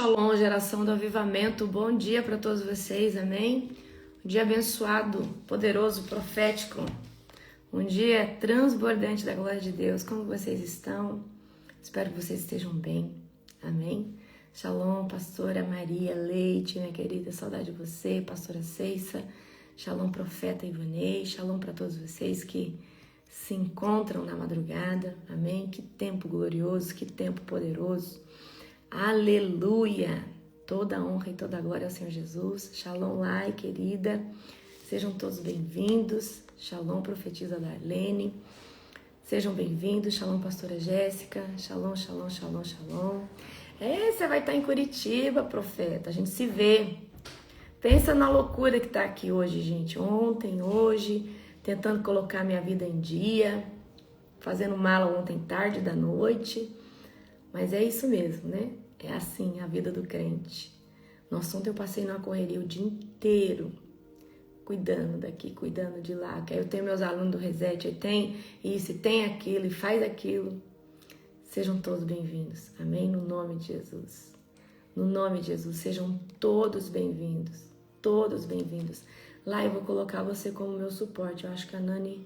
Shalom, geração do avivamento, bom dia para todos vocês, amém? Um dia abençoado, poderoso, profético, um dia transbordante da glória de Deus. Como vocês estão? Espero que vocês estejam bem, amém? Shalom, pastora Maria Leite, minha querida, saudade de você, pastora Ceissa. Shalom, profeta Ivanei, shalom para todos vocês que se encontram na madrugada, amém? Que tempo glorioso, que tempo poderoso. Aleluia! Toda a honra e toda a glória ao Senhor Jesus. Shalom, Lai, querida. Sejam todos bem-vindos. Shalom, profetisa Darlene. Sejam bem-vindos. Shalom, pastora Jéssica. Shalom, shalom, shalom, shalom. Você vai estar em Curitiba, profeta. A gente se vê. Pensa na loucura que está aqui hoje, gente. Ontem, hoje, tentando colocar minha vida em dia. Fazendo mala ontem tarde da noite. Mas é isso mesmo, né? É assim a vida do crente. Nossa, ontem eu passei numa correria o dia inteiro, cuidando daqui, cuidando de lá. Que aí eu tenho meus alunos do Reset, aí tem isso, tem aquilo, e faz aquilo. Sejam todos bem-vindos, amém? No nome de Jesus. No nome de Jesus, sejam todos bem-vindos. Todos bem-vindos. Lá eu vou colocar você como meu suporte. Eu acho que a Nani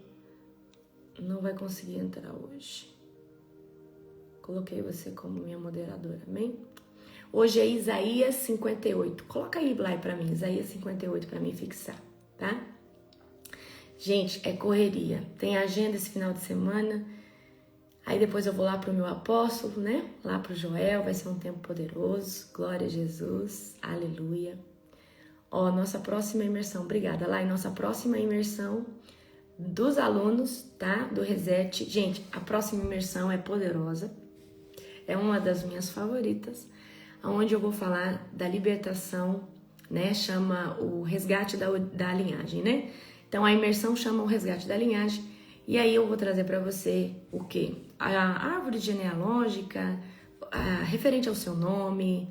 não vai conseguir entrar hoje. Coloquei você como minha moderadora, amém? Hoje é Isaías 58. Coloca aí, Blay, pra mim. Isaías 58 pra mim fixar, tá? Gente, é correria. Tem agenda esse final de semana. Aí depois eu vou lá pro meu apóstolo, né? Lá pro Joel. Vai ser um tempo poderoso. Glória a Jesus. Aleluia. Ó, nossa próxima imersão. Obrigada, Lai. Nossa próxima imersão dos alunos, tá? Do Reset. Gente, a próxima imersão é poderosa. É uma das minhas favoritas, onde eu vou falar da libertação, né? Chama o resgate da linhagem, né? Então a imersão chama o resgate da linhagem. E aí eu vou trazer para você o quê? A árvore genealógica, referente ao seu nome,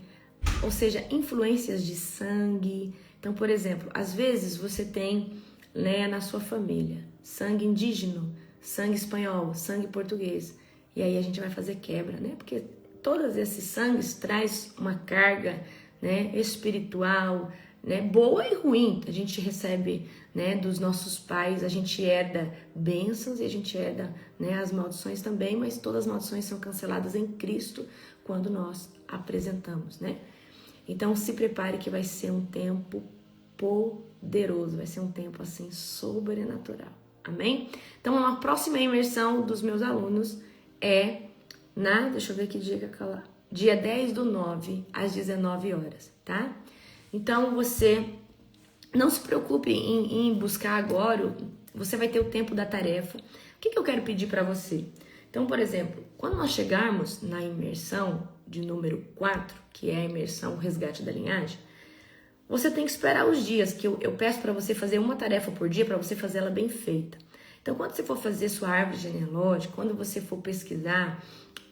ou seja, influências de sangue. Então, por exemplo, às vezes você tem, né, na sua família sangue indígena, sangue espanhol, sangue português. E aí a gente vai fazer quebra, né? Porque todos esses sangues traz uma carga, né, espiritual, né, boa e ruim. A gente recebe, né, dos nossos pais, a gente herda bênçãos e a gente herda, né, as maldições também, mas todas as maldições são canceladas em Cristo quando nós apresentamos, né? Então se prepare que vai ser um tempo poderoso, vai ser um tempo assim sobrenatural. Amém? Então a próxima imersão dos meus alunos é deixa eu ver que dia 10/9, às 19 horas, tá? Então você não se preocupe em buscar agora, você vai ter o tempo da tarefa. O que eu quero pedir para você? Então, por exemplo, quando nós chegarmos na imersão de número 4, que é a imersão Resgate da Linhagem, você tem que esperar os dias, que eu peço para você fazer uma tarefa por dia, para você fazer ela bem feita. Então, quando você for fazer sua árvore genealógica, quando você for pesquisar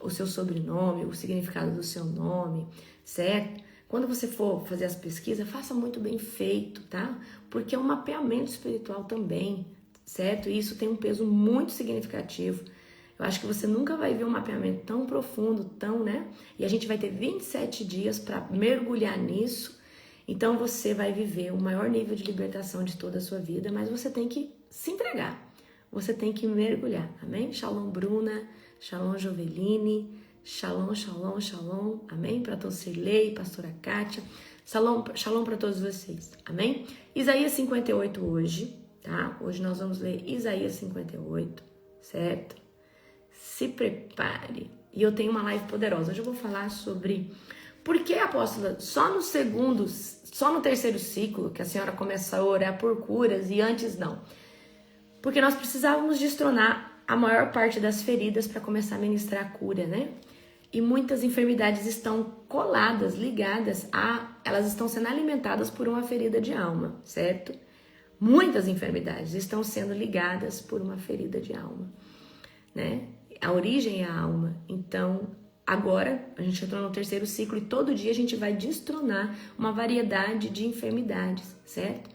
o seu sobrenome, o significado do seu nome, certo? Quando você for fazer as pesquisas, faça muito bem feito, tá? Porque é um mapeamento espiritual também, certo? E isso tem um peso muito significativo. Eu acho que você nunca vai ver um mapeamento tão profundo, né? E a gente vai ter 27 dias para mergulhar nisso. Então, você vai viver o maior nível de libertação de toda a sua vida, mas você tem que se entregar. Você tem que mergulhar, amém? Shalom, Bruna. Shalom, Joveline. Shalom, shalom, shalom. Amém? Para todos, Cirlei, pastora Kátia. Shalom para todos vocês. Amém? Isaías 58 hoje, tá? Hoje nós vamos ler Isaías 58, certo? Se prepare. E eu tenho uma live poderosa. Hoje eu vou falar sobre por que, apóstola, só no terceiro ciclo que a senhora começa a orar por curas e antes não. Porque nós precisávamos destronar a maior parte das feridas para começar a ministrar a cura, né? E muitas enfermidades estão coladas, ligadas elas estão sendo alimentadas por uma ferida de alma, certo? Muitas enfermidades estão sendo ligadas por uma ferida de alma, né? A origem é a alma. Então, agora a gente entrou no terceiro ciclo e todo dia a gente vai destronar uma variedade de enfermidades, certo?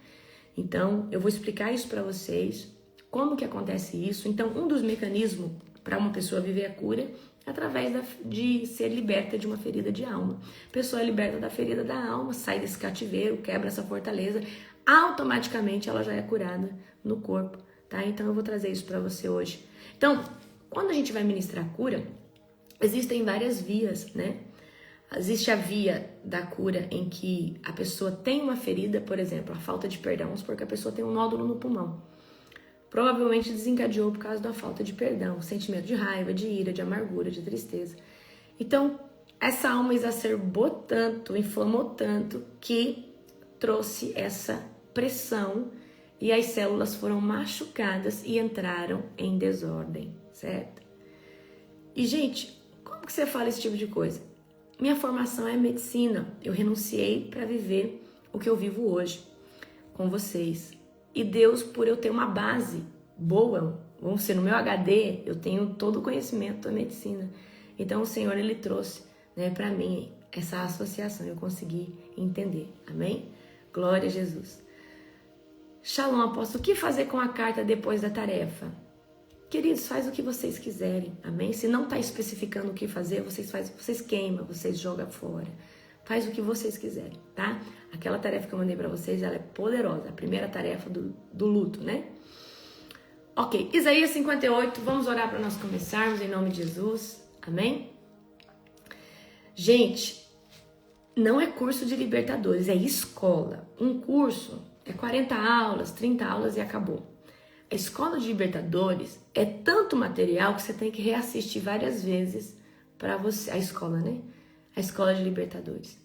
Então, eu vou explicar isso para vocês. Como que acontece isso? Então, um dos mecanismos para uma pessoa viver a cura através de ser liberta de uma ferida de alma. A pessoa é liberta da ferida da alma, sai desse cativeiro, quebra essa fortaleza, automaticamente ela já é curada no corpo, tá? Então eu vou trazer isso para você hoje. Então, quando a gente vai ministrar cura, existem várias vias, né? Existe a via da cura em que a pessoa tem uma ferida, por exemplo, a falta de perdão, porque a pessoa tem um nódulo no pulmão. Provavelmente desencadeou por causa da falta de perdão, sentimento de raiva, de ira, de amargura, de tristeza. Então, essa alma exacerbou tanto, inflamou tanto, que trouxe essa pressão e as células foram machucadas e entraram em desordem, certo? E, gente, como que você fala esse tipo de coisa? Minha formação é medicina. Eu renunciei para viver o que eu vivo hoje com vocês. E Deus, por eu ter uma base boa, vamos ser no meu HD, eu tenho todo o conhecimento da medicina. Então o Senhor, Ele trouxe, né, para mim essa associação, eu consegui entender. Amém? Glória a Jesus. Shalom, apóstolo. O que fazer com a carta depois da tarefa? Queridos, faz o que vocês quiserem, amém? Se não está especificando o que fazer, vocês queimam, vocês jogam fora. Faz o que vocês quiserem, tá? Aquela tarefa que eu mandei para vocês, ela é poderosa. A primeira tarefa do luto, né? Ok, Isaías 58, vamos orar para nós começarmos em nome de Jesus, amém? Gente, não é curso de libertadores, é escola. Um curso é 40 aulas, 30 aulas e acabou. A escola de libertadores é tanto material que você tem que reassistir várias vezes para você. A escola, né? A escola de libertadores.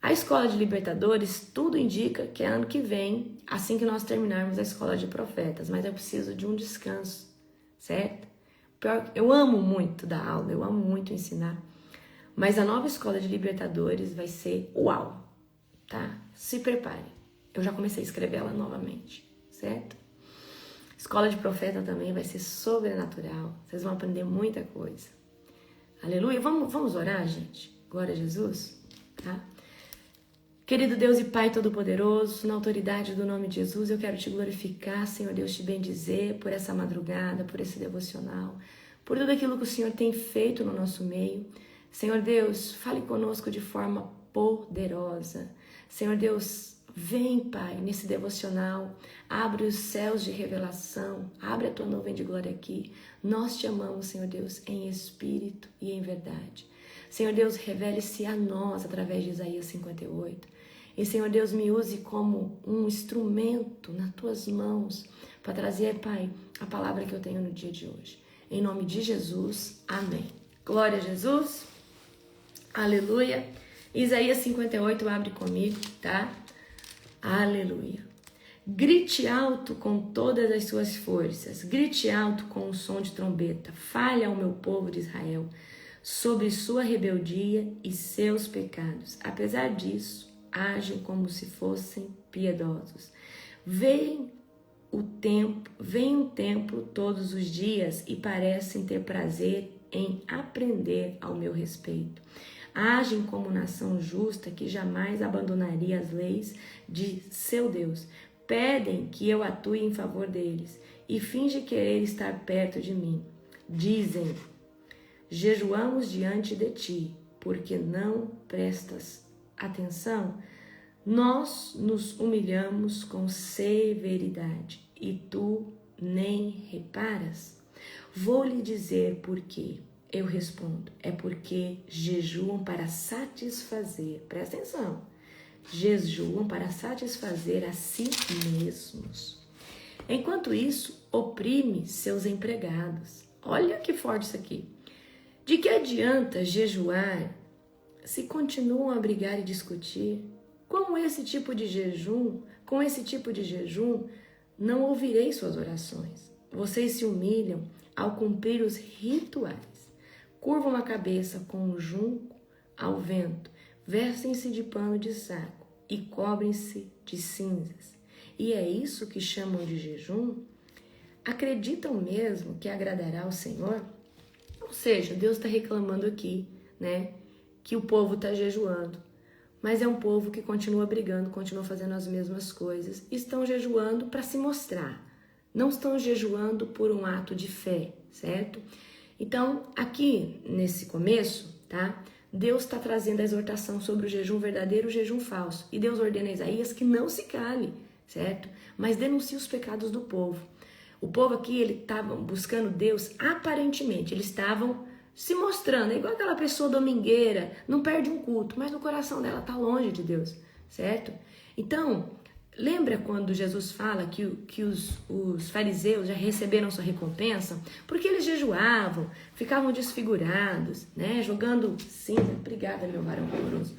A escola de libertadores, tudo indica que é ano que vem, assim que nós terminarmos a escola de profetas. Mas eu preciso de um descanso, certo? Eu amo muito dar aula, eu amo muito ensinar. Mas a nova escola de libertadores vai ser uau, tá? Se prepare. Eu já comecei a escrever ela novamente, certo? Escola de profeta também vai ser sobrenatural. Vocês vão aprender muita coisa. Aleluia. Vamos orar, gente? Glória a Jesus. Tá? Querido Deus e Pai Todo-Poderoso, na autoridade do nome de Jesus, eu quero te glorificar, Senhor Deus, te bendizer por essa madrugada, por esse devocional, por tudo aquilo que o Senhor tem feito no nosso meio. Senhor Deus, fale conosco de forma poderosa. Senhor Deus, vem, Pai, nesse devocional, abre os céus de revelação, abre a tua nuvem de glória aqui. Nós te amamos, Senhor Deus, em espírito e em verdade. Senhor Deus, revele-se a nós através de Isaías 58. E, Senhor Deus, me use como um instrumento nas tuas mãos para trazer, Pai, a palavra que eu tenho no dia de hoje. Em nome de Jesus, amém. Glória a Jesus, aleluia. Isaías 58, abre comigo, tá? Aleluia. Grite alto com todas as suas forças, grite alto com o som de trombeta, fale ao meu povo de Israel sobre sua rebeldia e seus pecados. Apesar disso, agem como se fossem piedosos. Vem o templo todos os dias e parecem ter prazer em aprender ao meu respeito. Agem como nação justa que jamais abandonaria as leis de seu Deus. Pedem que eu atue em favor deles e fingem querer estar perto de mim. Dizem, jejuamos diante de ti, porque não prestas atenção. Nós nos humilhamos com severidade e tu nem reparas. Vou lhe dizer por quê. Eu respondo, é porque jejuam para satisfazer, presta atenção, jejuam para satisfazer a si mesmos. Enquanto isso, oprime seus empregados. Olha que forte isso aqui. De que adianta jejuar se continuam a brigar e discutir? Com esse tipo de jejum, não ouvirei suas orações. Vocês se humilham ao cumprir os rituais. Curvam a cabeça com um junco ao vento, vestem-se de pano de saco e cobrem-se de cinzas. E é isso que chamam de jejum? Acreditam mesmo que agradará ao Senhor? Ou seja, Deus está reclamando aqui, né, que o povo está jejuando. Mas é um povo que continua brigando, continua fazendo as mesmas coisas. Estão jejuando para se mostrar. Não estão jejuando por um ato de fé, certo? Então, aqui nesse começo, tá? Deus está trazendo a exortação sobre o jejum verdadeiro e o jejum falso. E Deus ordena a Isaías que não se cale, certo? Mas denuncie os pecados do povo. O povo aqui, ele estava buscando Deus, aparentemente, eles estavam se mostrando, é igual aquela pessoa domingueira, não perde um culto, mas no coração dela está longe de Deus, certo? Então, lembra quando Jesus fala que os fariseus já receberam sua recompensa? Porque eles jejuavam, ficavam desfigurados, né? Jogando cinza, obrigada meu varão amoroso,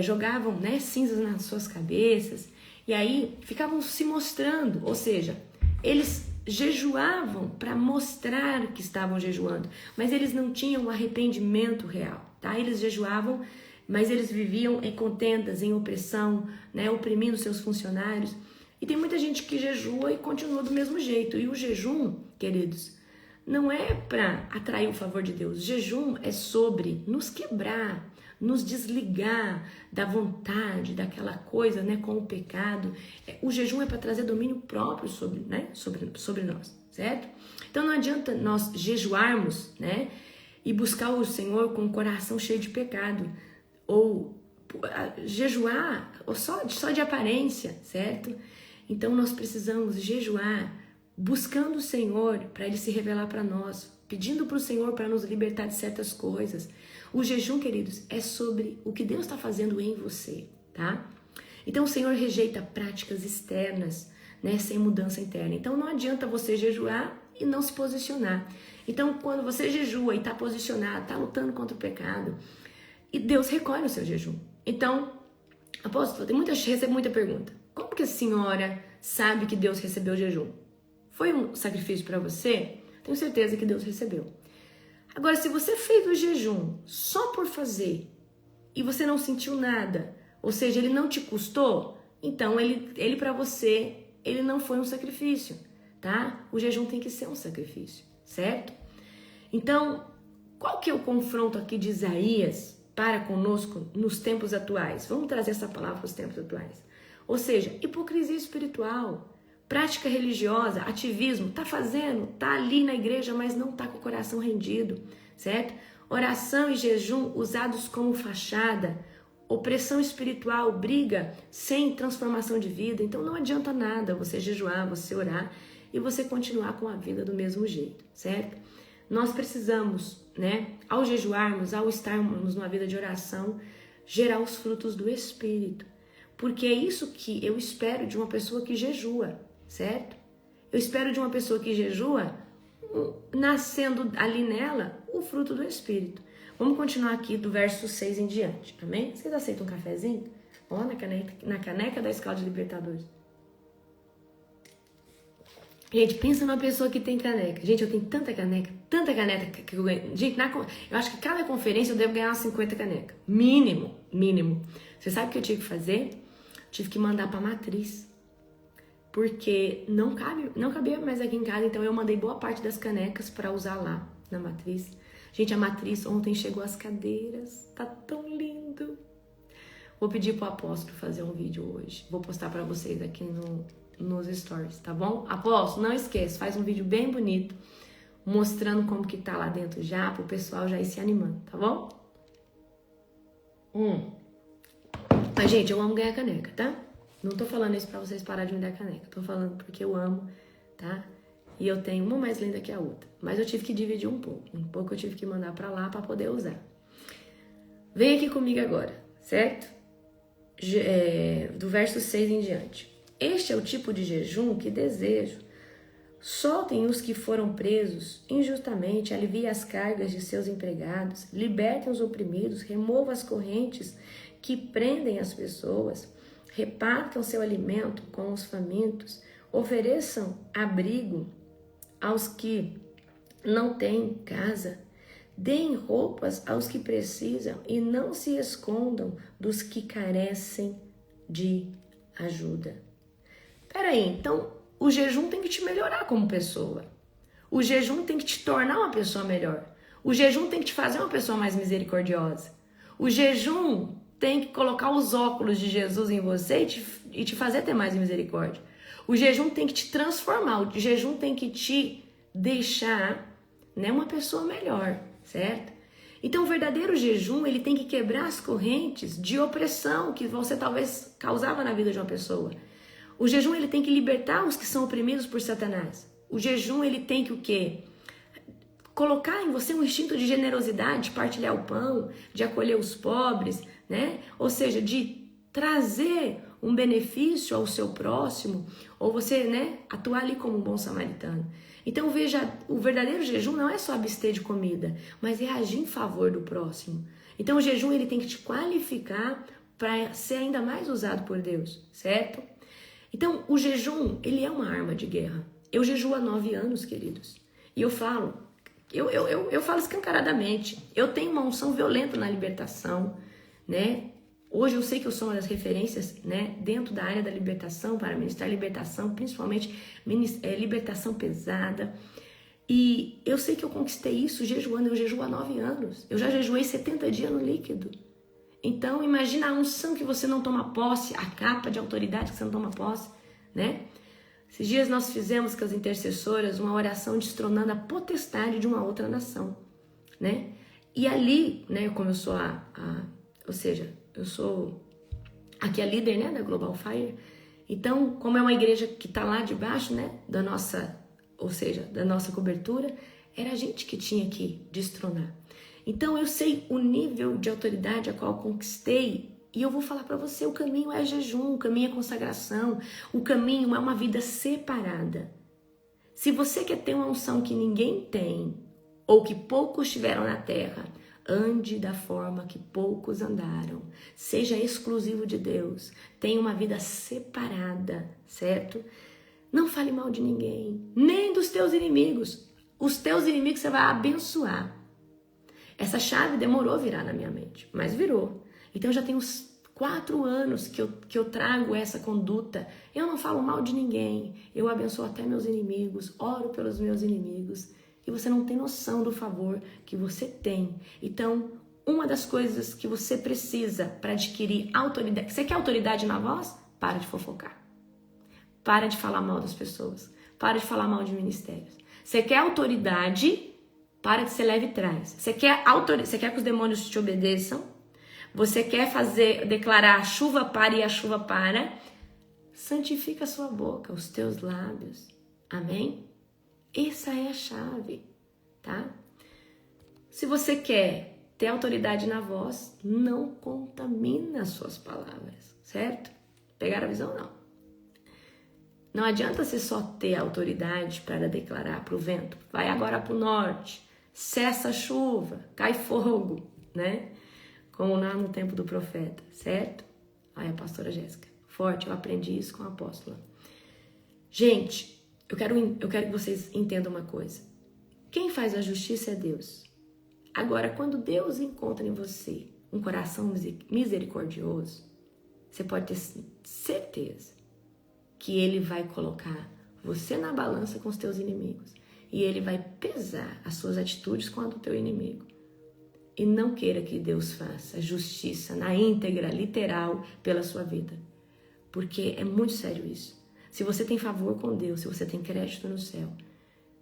jogavam, né, cinzas nas suas cabeças, e aí ficavam se mostrando, ou seja, eles jejuavam para mostrar que estavam jejuando, mas eles não tinham um arrependimento real, tá? Eles jejuavam, mas eles viviam em contendas, em opressão, né? Oprimindo seus funcionários. E tem muita gente que jejua e continua do mesmo jeito. E o jejum, queridos, não é para atrair o favor de Deus. O jejum é sobre nos quebrar, nos desligar da vontade, daquela coisa, né, com o pecado. O jejum é para trazer domínio próprio sobre, né, sobre nós, certo? Então não adianta nós jejuarmos, né, e buscar o Senhor com o coração cheio de pecado, ou jejuar só de aparência, certo? Então nós precisamos jejuar buscando o Senhor para Ele se revelar para nós, pedindo para o Senhor para nos libertar de certas coisas. O jejum, queridos, é sobre o que Deus está fazendo em você, tá? Então o Senhor rejeita práticas externas, né, sem mudança interna. Então não adianta você jejuar e não se posicionar. Então quando você jejua e está posicionado, está lutando contra o pecado, e Deus recolhe o seu jejum. Então, apóstolo, recebo muita pergunta. Como que a senhora sabe que Deus recebeu o jejum? Foi um sacrifício para você? Tenho certeza que Deus recebeu. Agora, se você fez o jejum só por fazer e você não sentiu nada, ou seja, ele não te custou, então ele para você, ele não foi um sacrifício, tá? O jejum tem que ser um sacrifício, certo? Então, qual que é o confronto aqui de Isaías para conosco nos tempos atuais? Vamos trazer essa palavra para os tempos atuais. Ou seja, hipocrisia espiritual, prática religiosa, ativismo, tá fazendo, tá ali na igreja, mas não tá com o coração rendido, certo? Oração e jejum usados como fachada, opressão espiritual, briga sem transformação de vida. Então não adianta nada você jejuar, você orar e você continuar com a vida do mesmo jeito, certo? Nós precisamos, né, ao jejuarmos, ao estarmos numa vida de oração, gerar os frutos do Espírito. Porque é isso que eu espero de uma pessoa que jejua, certo? Eu espero de uma pessoa que jejua, nascendo ali nela, o fruto do Espírito. Vamos continuar aqui do verso 6 em diante, amém? Vocês aceitam um cafezinho? Ó, na caneca da Escola de Libertadores. Gente, pensa numa pessoa que tem caneca. Gente, eu tenho tanta caneca que eu ganho. Gente, eu acho que cada conferência eu devo ganhar umas 50 canecas. Mínimo. Você sabe o que eu tive que fazer? Tive que mandar pra matriz. Porque não cabia mais aqui em casa, então eu mandei boa parte das canecas para usar lá na matriz. Gente, a matriz ontem chegou as cadeiras, tá tão lindo. Vou pedir pro apóstolo fazer um vídeo hoje. Vou postar para vocês aqui nos stories, tá bom? Apóstolo, não esquece, faz um vídeo bem bonito, mostrando como que tá lá dentro já, pro pessoal já ir se animando, tá bom? Mas, gente, eu amo ganhar caneca, tá? Não tô falando isso pra vocês pararem de me dar caneca. Tô falando porque eu amo, tá? E eu tenho uma mais linda que a outra. Mas eu tive que dividir um pouco. Um pouco eu tive que mandar pra lá pra poder usar. Vem aqui comigo agora, certo? Do verso 6 em diante. Este é o tipo de jejum que desejo. Soltem os que foram presos injustamente, aliviem as cargas de seus empregados, libertem os oprimidos, removam as correntes que prendem as pessoas, repartam seu alimento com os famintos, ofereçam abrigo aos que não têm casa, deem roupas aos que precisam e não se escondam dos que carecem de ajuda. Peraí, então o jejum tem que te melhorar como pessoa. O jejum tem que te tornar uma pessoa melhor. O jejum tem que te fazer uma pessoa mais misericordiosa. O jejum tem que colocar os óculos de Jesus em você e te fazer ter mais misericórdia. O jejum tem que te transformar. O jejum tem que te deixar né, uma pessoa melhor, certo? Então o verdadeiro jejum, ele tem que quebrar as correntes de opressão que você talvez causava na vida de uma pessoa. O jejum, ele tem que libertar os que são oprimidos por Satanás. O jejum, ele tem que o quê? Colocar em você um instinto de generosidade, de partilhar o pão, de acolher os pobres, né? Ou seja, de trazer um benefício ao seu próximo, ou você, né, atuar ali como um bom samaritano. Então veja, o verdadeiro jejum não é só abster de comida, mas é agir em favor do próximo. Então o jejum, ele tem que te qualificar para ser ainda mais usado por Deus, certo? Então o jejum, ele é uma arma de guerra. Eu jejuo há 9 anos, queridos, e eu falo escancaradamente, eu tenho uma unção violenta na libertação, né? Hoje eu sei que eu sou uma das referências, né, dentro da área da libertação, para ministrar libertação, principalmente libertação pesada. E eu sei que eu conquistei isso jejuando, eu jejuo há 9 anos. Eu já jejuei 70 dias no líquido. Então imagina a unção que você não toma posse, a capa de autoridade que você não toma posse, né? Esses dias nós fizemos com as intercessoras uma oração destronando a potestade de uma outra nação, né? E ali, né, como eu sou ou seja, eu sou aqui a líder, né, da Global Fire. Então, como é uma igreja que está lá debaixo, né, da nossa cobertura, era a gente que tinha que destronar. Então, eu sei o nível de autoridade a qual conquistei. E eu vou falar para você, o caminho é jejum, o caminho é consagração, o caminho é uma vida separada. Se você quer ter uma unção que ninguém tem, ou que poucos tiveram na terra, ande da forma que poucos andaram. Seja exclusivo de Deus. Tenha uma vida separada, certo? Não fale mal de ninguém, nem dos teus inimigos. Os teus inimigos você vai abençoar. Essa chave demorou a virar na minha mente, mas virou. Então já tem uns 4 anos que eu trago essa conduta. Eu não falo mal de ninguém. Eu abençoo até meus inimigos. Oro pelos meus inimigos. E você não tem noção do favor que você tem. Então, uma das coisas que você precisa para adquirir autoridade... Você quer autoridade na voz? Para de fofocar. Para de falar mal das pessoas. Para de falar mal de ministérios. Você quer autoridade? Para de ser leve e trás. Você quer que os demônios te obedeçam? Você quer declarar a chuva para e a chuva para? Santifica a sua boca, os teus lábios. Amém? Essa é a chave, tá? Se você quer ter autoridade na voz, não contamina as suas palavras, certo? Pegaram a visão? Não. Não adianta você só ter autoridade para declarar para o vento. Vai agora para o norte, cessa a chuva, cai fogo, né? Como lá no tempo do profeta, certo? Aí a pastora Jéssica, forte, eu aprendi isso com a apóstola. Gente, eu quero que vocês entendam uma coisa. Quem faz a justiça é Deus. Agora, quando Deus encontra em você um coração misericordioso, você pode ter certeza que Ele vai colocar você na balança com os teus inimigos. E Ele vai pesar as suas atitudes com a do teu inimigo. E não queira que Deus faça justiça na íntegra, literal, pela sua vida. Porque é muito sério isso. Se você tem favor com Deus, se você tem crédito no céu,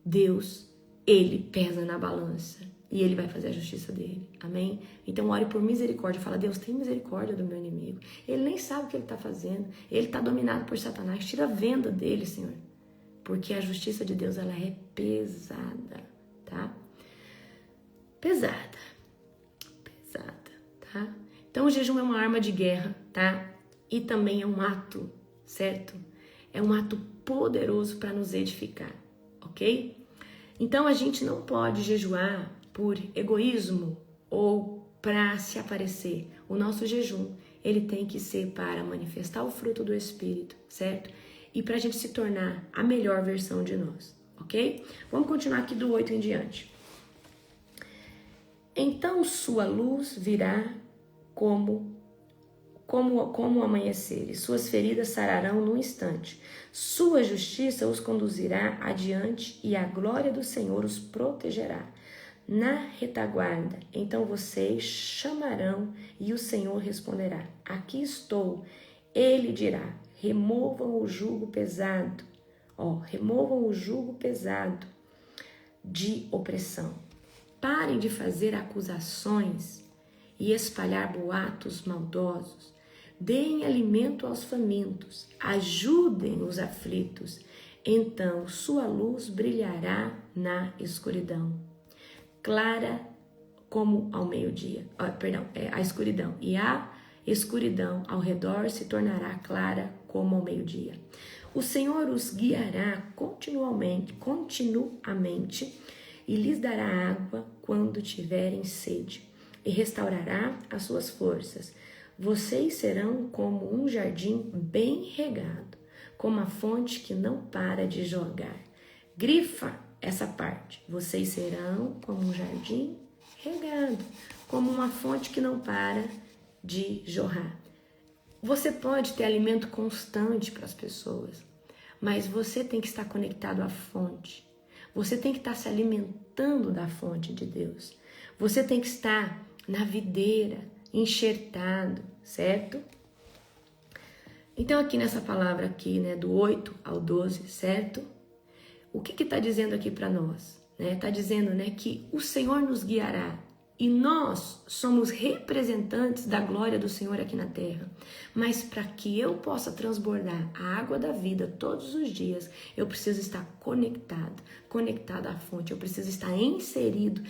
Deus, Ele pesa na balança e Ele vai fazer a justiça dele. Amém? Então ore por misericórdia. Fala, Deus, tem misericórdia do meu inimigo. Ele nem sabe o que ele está fazendo. Ele está dominado por Satanás. Tira a venda dele, Senhor. Porque a justiça de Deus, ela é pesada, tá? Pesada, tá? Então o jejum é uma arma de guerra, tá? E também é um ato, certo? É um ato poderoso para nos edificar, ok? Então a gente não pode jejuar por egoísmo ou para se aparecer. O nosso jejum, ele tem que ser para manifestar o fruto do Espírito, certo? E para a gente se tornar a melhor versão de nós, ok? Vamos continuar aqui do 8 em diante. Então sua luz virá como o amanhecer, e suas feridas sararão num instante. Sua justiça os conduzirá adiante, e a glória do Senhor os protegerá. Na retaguarda, então vocês chamarão, e o Senhor responderá: aqui estou. Ele dirá: removam o jugo pesado. Removam o jugo pesado de opressão. Parem de fazer acusações e espalhar boatos maldosos. Deem alimento aos famintos, ajudem os aflitos. Então sua luz brilhará na escuridão, clara como ao meio-dia. A escuridão. E a escuridão ao redor se tornará clara como ao meio-dia. O Senhor os guiará continuamente e lhes dará água quando tiverem sede, e restaurará as suas forças. Vocês serão como um jardim bem regado, como a fonte que não para de jorrar. Grifa essa parte. Vocês serão como um jardim regado, como uma fonte que não para de jorrar. Você pode ter alimento constante para as pessoas, mas você tem que estar conectado à fonte. Você tem que estar se alimentando da fonte de Deus. Você tem que estar na videira, enxertado, certo? Então aqui nessa palavra aqui, né, do 8 ao 12, certo? O que está dizendo aqui para nós? Está dizendo, né, que o Senhor nos guiará e nós somos representantes da glória do Senhor aqui na terra. Mas para que eu possa transbordar a água da vida todos os dias, eu preciso estar conectada à fonte. Eu preciso estar inserida,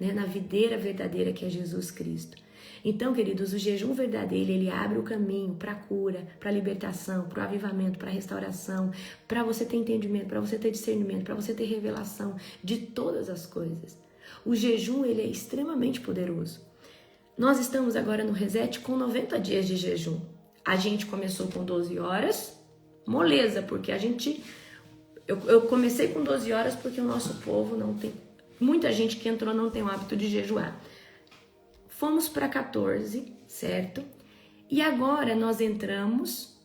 né, na videira verdadeira que é Jesus Cristo. Então, queridos, o jejum verdadeiro, ele abre o caminho para a cura, para a libertação, para o avivamento, para a restauração, para você ter entendimento, para você ter discernimento, para você ter revelação de todas as coisas. O jejum, ele é extremamente poderoso. Nós estamos agora no Reset com 90 dias de jejum. A gente começou com 12 horas, moleza, porque eu comecei com 12 horas porque o nosso povo não tem, muita gente que entrou não tem o hábito de jejuar. Fomos para 14, certo? E agora nós entramos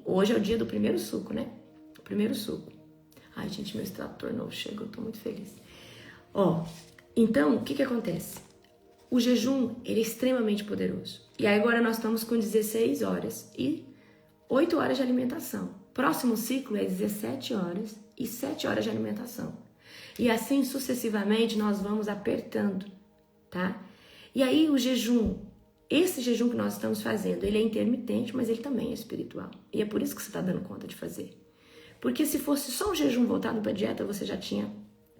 hoje é o dia do primeiro suco, né? O primeiro suco. Ai, gente, meu extrator novo chegou, eu tô muito feliz. Então, o que acontece? O jejum, ele é extremamente poderoso. E aí agora nós estamos com 16 horas e 8 horas de alimentação. Próximo ciclo é 17 horas e 7 horas de alimentação. E assim sucessivamente nós vamos apertando, tá? E aí o jejum, esse jejum que nós estamos fazendo, ele é intermitente, mas ele também é espiritual. E é por isso que você está dando conta de fazer. Porque se fosse só um jejum voltado para a dieta, você já tinha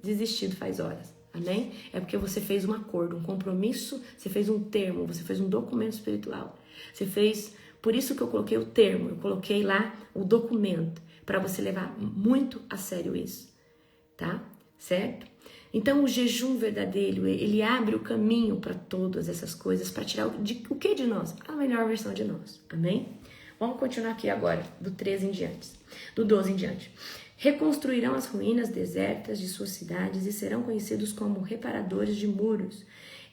desistido faz horas. Amém? É porque você fez um acordo, um compromisso, você fez um termo, você fez um documento espiritual. Você fez, por isso que eu coloquei o termo, eu coloquei lá o documento, para você levar muito a sério isso, tá? Certo? Então o jejum verdadeiro, ele abre o caminho para todas essas coisas, para tirar o que de nós? A melhor versão de nós. Amém? Vamos continuar aqui agora, do 13 em diante, do 12 em diante. Reconstruirão as ruínas desertas de suas cidades e serão conhecidos como reparadores de muros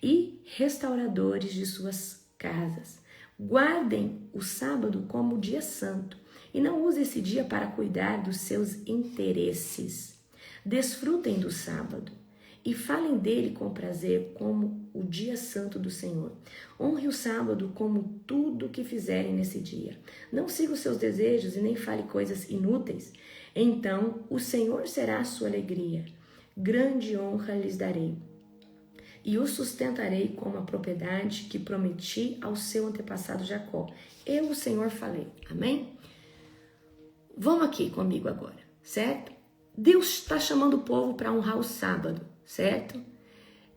e restauradores de suas casas. Guardem o sábado como dia santo e não use esse dia para cuidar dos seus interesses. Desfrutem do sábado e falem dele com prazer como o dia santo do Senhor. Honre o sábado como tudo o que fizerem nesse dia. Não siga os seus desejos e nem fale coisas inúteis. Então o Senhor será a sua alegria. Grande honra lhes darei. E o sustentarei como a propriedade que prometi ao seu antepassado Jacó. Eu, o Senhor, falei. Amém? Vamos aqui comigo agora, certo? Deus está chamando o povo para honrar o sábado, certo?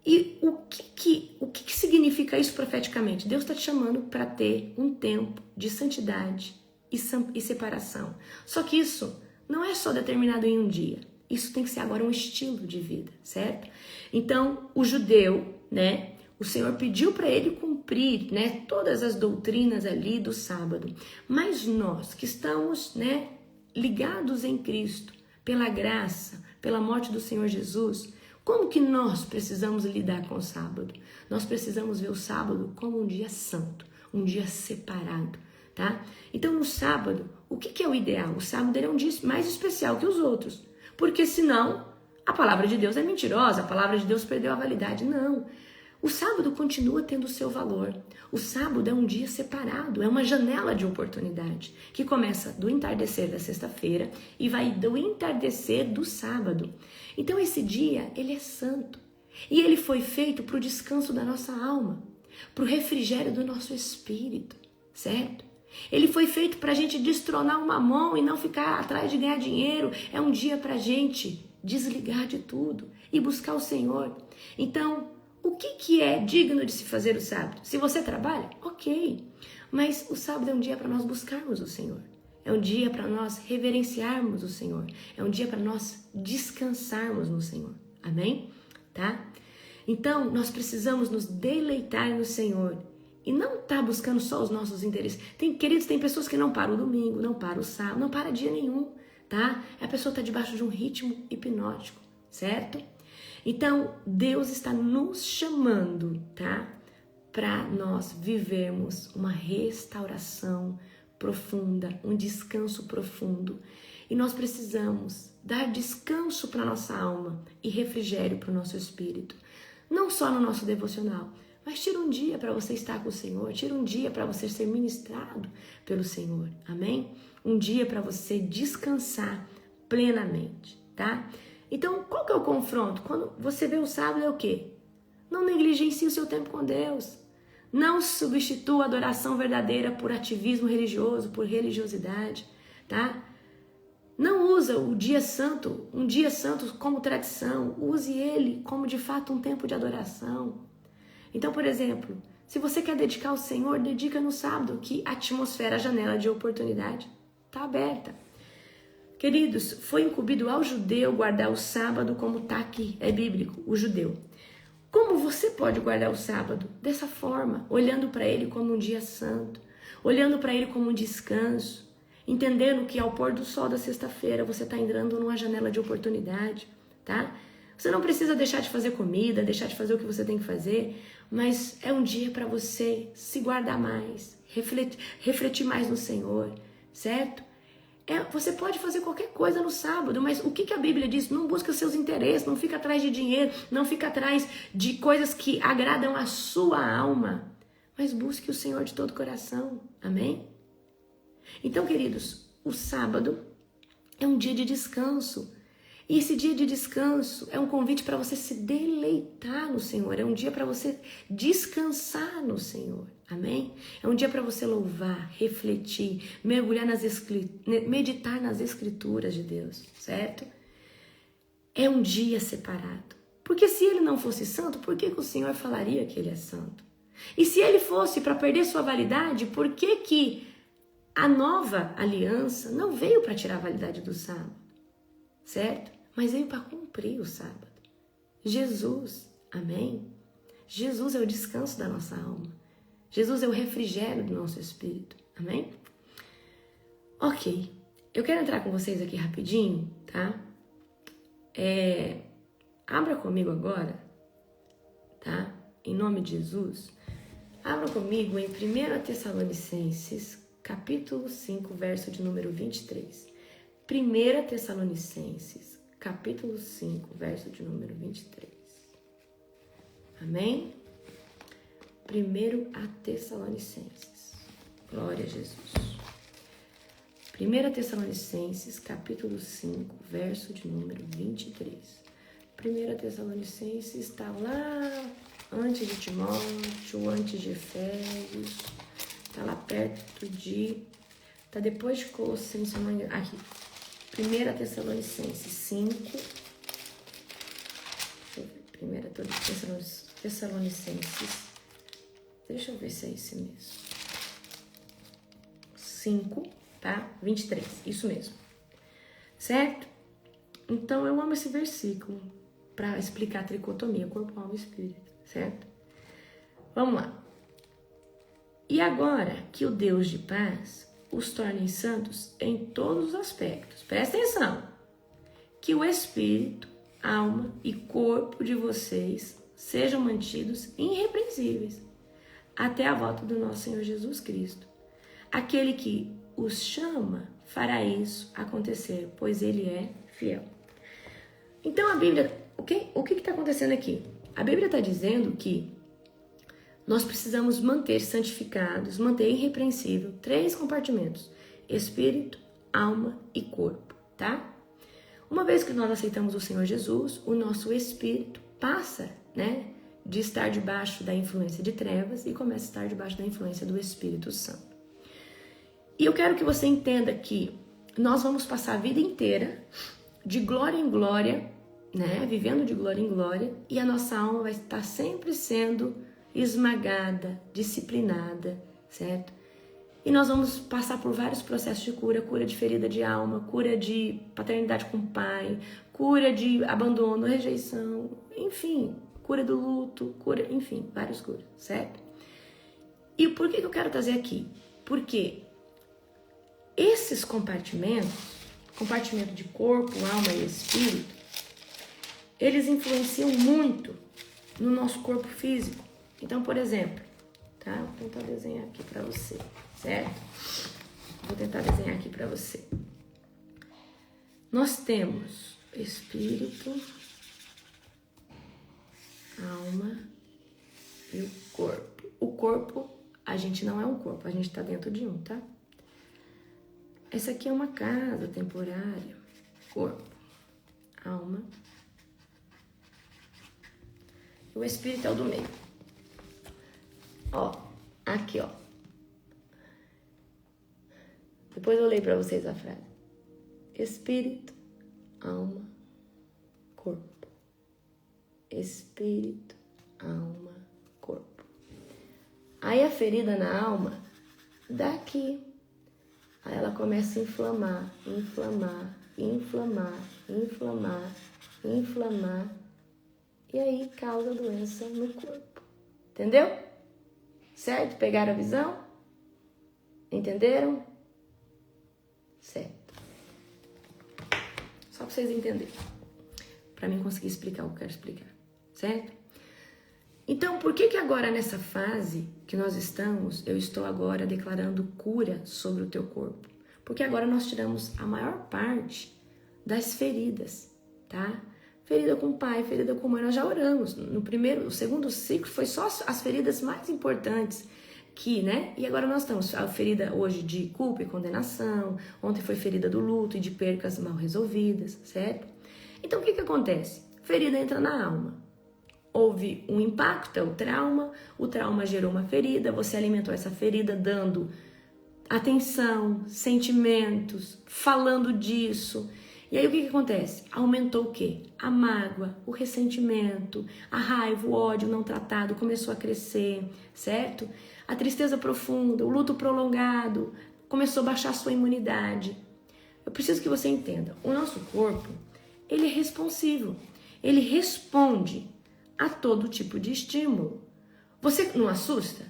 E o que significa isso profeticamente? Deus está te chamando para ter um tempo de santidade e separação. Só que isso não é só determinado em um dia. Isso tem que ser agora um estilo de vida, certo? Então, o judeu, né? O Senhor pediu para ele cumprir, né? Todas as doutrinas ali do sábado. Mas nós que estamos, né? Ligados em Cristo, pela graça, pela morte do Senhor Jesus, como que nós precisamos lidar com o sábado? Nós precisamos ver o sábado como um dia santo, um dia separado, tá? Então, no sábado, o que é o ideal? O sábado é um dia mais especial que os outros, porque senão a palavra de Deus é mentirosa, a palavra de Deus perdeu a validade. Não. O sábado continua tendo o seu valor. O sábado é um dia separado, é uma janela de oportunidade, que começa do entardecer da sexta-feira e vai do entardecer do sábado. Então esse dia, ele é santo. E ele foi feito para o descanso da nossa alma, para o refrigério do nosso espírito, certo? Ele foi feito para a gente destronar uma mão e não ficar atrás de ganhar dinheiro. É um dia para a gente desligar de tudo e buscar o Senhor. Então, o que é digno de se fazer o sábado? Se você trabalha, ok. Mas o sábado é um dia para nós buscarmos o Senhor. É um dia para nós reverenciarmos o Senhor. É um dia para nós descansarmos no Senhor. Amém? Tá? Então, nós precisamos nos deleitar no Senhor. E não tá buscando só os nossos interesses. Queridos, tem pessoas que não param o domingo, não param o sábado, não param dia nenhum, tá? A pessoa está debaixo de um ritmo hipnótico, certo? Então, Deus está nos chamando, tá? Para nós vivermos uma restauração profunda, um descanso profundo. E nós precisamos dar descanso para nossa alma e refrigério para o nosso espírito. Não só no nosso devocional, mas tira um dia para você estar com o Senhor, tira um dia para você ser ministrado pelo Senhor, amém? Um dia para você descansar plenamente, tá? Então, qual que é o confronto? Quando você vê o sábado é o quê? Não negligencie o seu tempo com Deus. Não substitua a adoração verdadeira por ativismo religioso, por religiosidade, tá? Não usa o dia santo, um dia santo como tradição. Use ele como de fato um tempo de adoração. Então, por exemplo, se você quer dedicar ao Senhor, dedica no sábado, que a atmosfera, a janela de oportunidade está aberta. Queridos, foi incumbido ao judeu guardar o sábado como está aqui, é bíblico, o judeu. Como você pode guardar o sábado? Dessa forma, olhando para ele como um dia santo, olhando para ele como um descanso, entendendo que ao pôr do sol da sexta-feira você está entrando numa janela de oportunidade, tá? Você não precisa deixar de fazer comida, deixar de fazer o que você tem que fazer, mas é um dia para você se guardar mais, refletir mais no Senhor, certo? Você pode fazer qualquer coisa no sábado, mas o que a Bíblia diz? Não busca seus interesses, não fica atrás de dinheiro, não fica atrás de coisas que agradam a sua alma, mas busque o Senhor de todo o coração, amém? Então, queridos, o sábado é um dia de descanso. E esse dia de descanso é um convite para você se deleitar no Senhor. É um dia para você descansar no Senhor. Amém? É um dia para você louvar, refletir, mergulhar meditar nas escrituras de Deus, certo? É um dia separado. Porque se ele não fosse santo, por que o Senhor falaria que ele é santo? E se ele fosse para perder sua validade, por que a nova aliança não veio para tirar a validade do sábado? Certo? Mas veio para cumprir o sábado. Jesus, amém? Jesus é o descanso da nossa alma. Jesus é o refrigério do nosso espírito, amém? Ok, eu quero entrar com vocês aqui rapidinho, tá? Abra comigo agora, tá? Em nome de Jesus, abra comigo em 1 Tessalonicenses, capítulo 5, verso de número 23. 1 Tessalonicenses, capítulo 5, verso de número 23. Amém? 1 Tessalonicenses. Glória a Jesus. 1 Tessalonicenses, capítulo 5, verso de número 23. 1 Tessalonicenses está lá antes de Timóteo, antes de Efésios. Está lá perto de... Está depois de Colossenses, aqui. 1 Tessalonicenses 5. Deixa eu ver. 1 Tessalonicenses. Deixa eu ver se é esse mesmo. 5, tá? 23. Isso mesmo. Certo? Então, eu amo esse versículo para explicar a tricotomia, corpo, alma e espírito. Certo? Vamos lá. E agora que o Deus de paz os tornem santos em todos os aspectos. Presta atenção. Que o espírito, alma e corpo de vocês sejam mantidos irrepreensíveis até a volta do nosso Senhor Jesus Cristo. Aquele que os chama fará isso acontecer, pois ele é fiel. Então a Bíblia, o que está acontecendo aqui? A Bíblia está dizendo que nós precisamos manter santificados, manter irrepreensível 3 compartimentos: espírito, alma e corpo, tá? Uma vez que nós aceitamos o Senhor Jesus, o nosso espírito passa, né, de estar debaixo da influência de trevas e começa a estar debaixo da influência do Espírito Santo. E eu quero que você entenda que nós vamos passar a vida inteira de glória em glória, né, vivendo de glória em glória, e a nossa alma vai estar sempre sendo esmagada, disciplinada, certo? E nós vamos passar por vários processos de cura: cura de ferida de alma, cura de paternidade com o pai, cura de abandono, rejeição, enfim, cura do luto, cura, enfim, várias curas, certo? E por que eu quero trazer aqui? Porque esses compartimentos, compartimento de corpo, alma e espírito, eles influenciam muito no nosso corpo físico. Então, por exemplo, tá? Vou tentar desenhar aqui para você, certo? Vou tentar desenhar aqui para você. Nós temos espírito, alma e o corpo. O corpo, a gente não é um corpo, a gente está dentro de um, tá? Essa aqui é uma casa temporária. Corpo, alma. O espírito é o do meio. Ó, aqui, ó. Depois eu leio para vocês a frase. Espírito, alma, corpo. Espírito, alma, corpo. Aí a ferida na alma, daqui. Aí ela começa a inflamar, inflamar, inflamar, inflamar, inflamar. E aí causa doença no corpo. Entendeu? Certo? Pegaram a visão? Entenderam? Certo. Só para vocês entenderem. Para mim conseguir explicar o que eu quero explicar. Certo? Então, por que agora nessa fase que nós estamos, eu estou agora declarando cura sobre o teu corpo? Porque agora nós tiramos a maior parte das feridas, tá? Ferida com o pai, ferida com a mãe, nós já oramos. O segundo ciclo foi só as feridas mais importantes que, né? E agora nós estamos, a ferida hoje de culpa e condenação, ontem foi ferida do luto e de percas mal resolvidas, certo? Então, o que acontece? Ferida entra na alma. Houve um impacto, é o trauma gerou uma ferida, você alimentou essa ferida dando atenção, sentimentos, falando disso. E aí o que acontece? Aumentou o quê? A mágoa, o ressentimento, a raiva, o ódio não tratado começou a crescer, certo? A tristeza profunda, o luto prolongado, começou a baixar a sua imunidade. Eu preciso que você entenda, o nosso corpo, ele é responsivo, ele responde a todo tipo de estímulo. Você não assusta?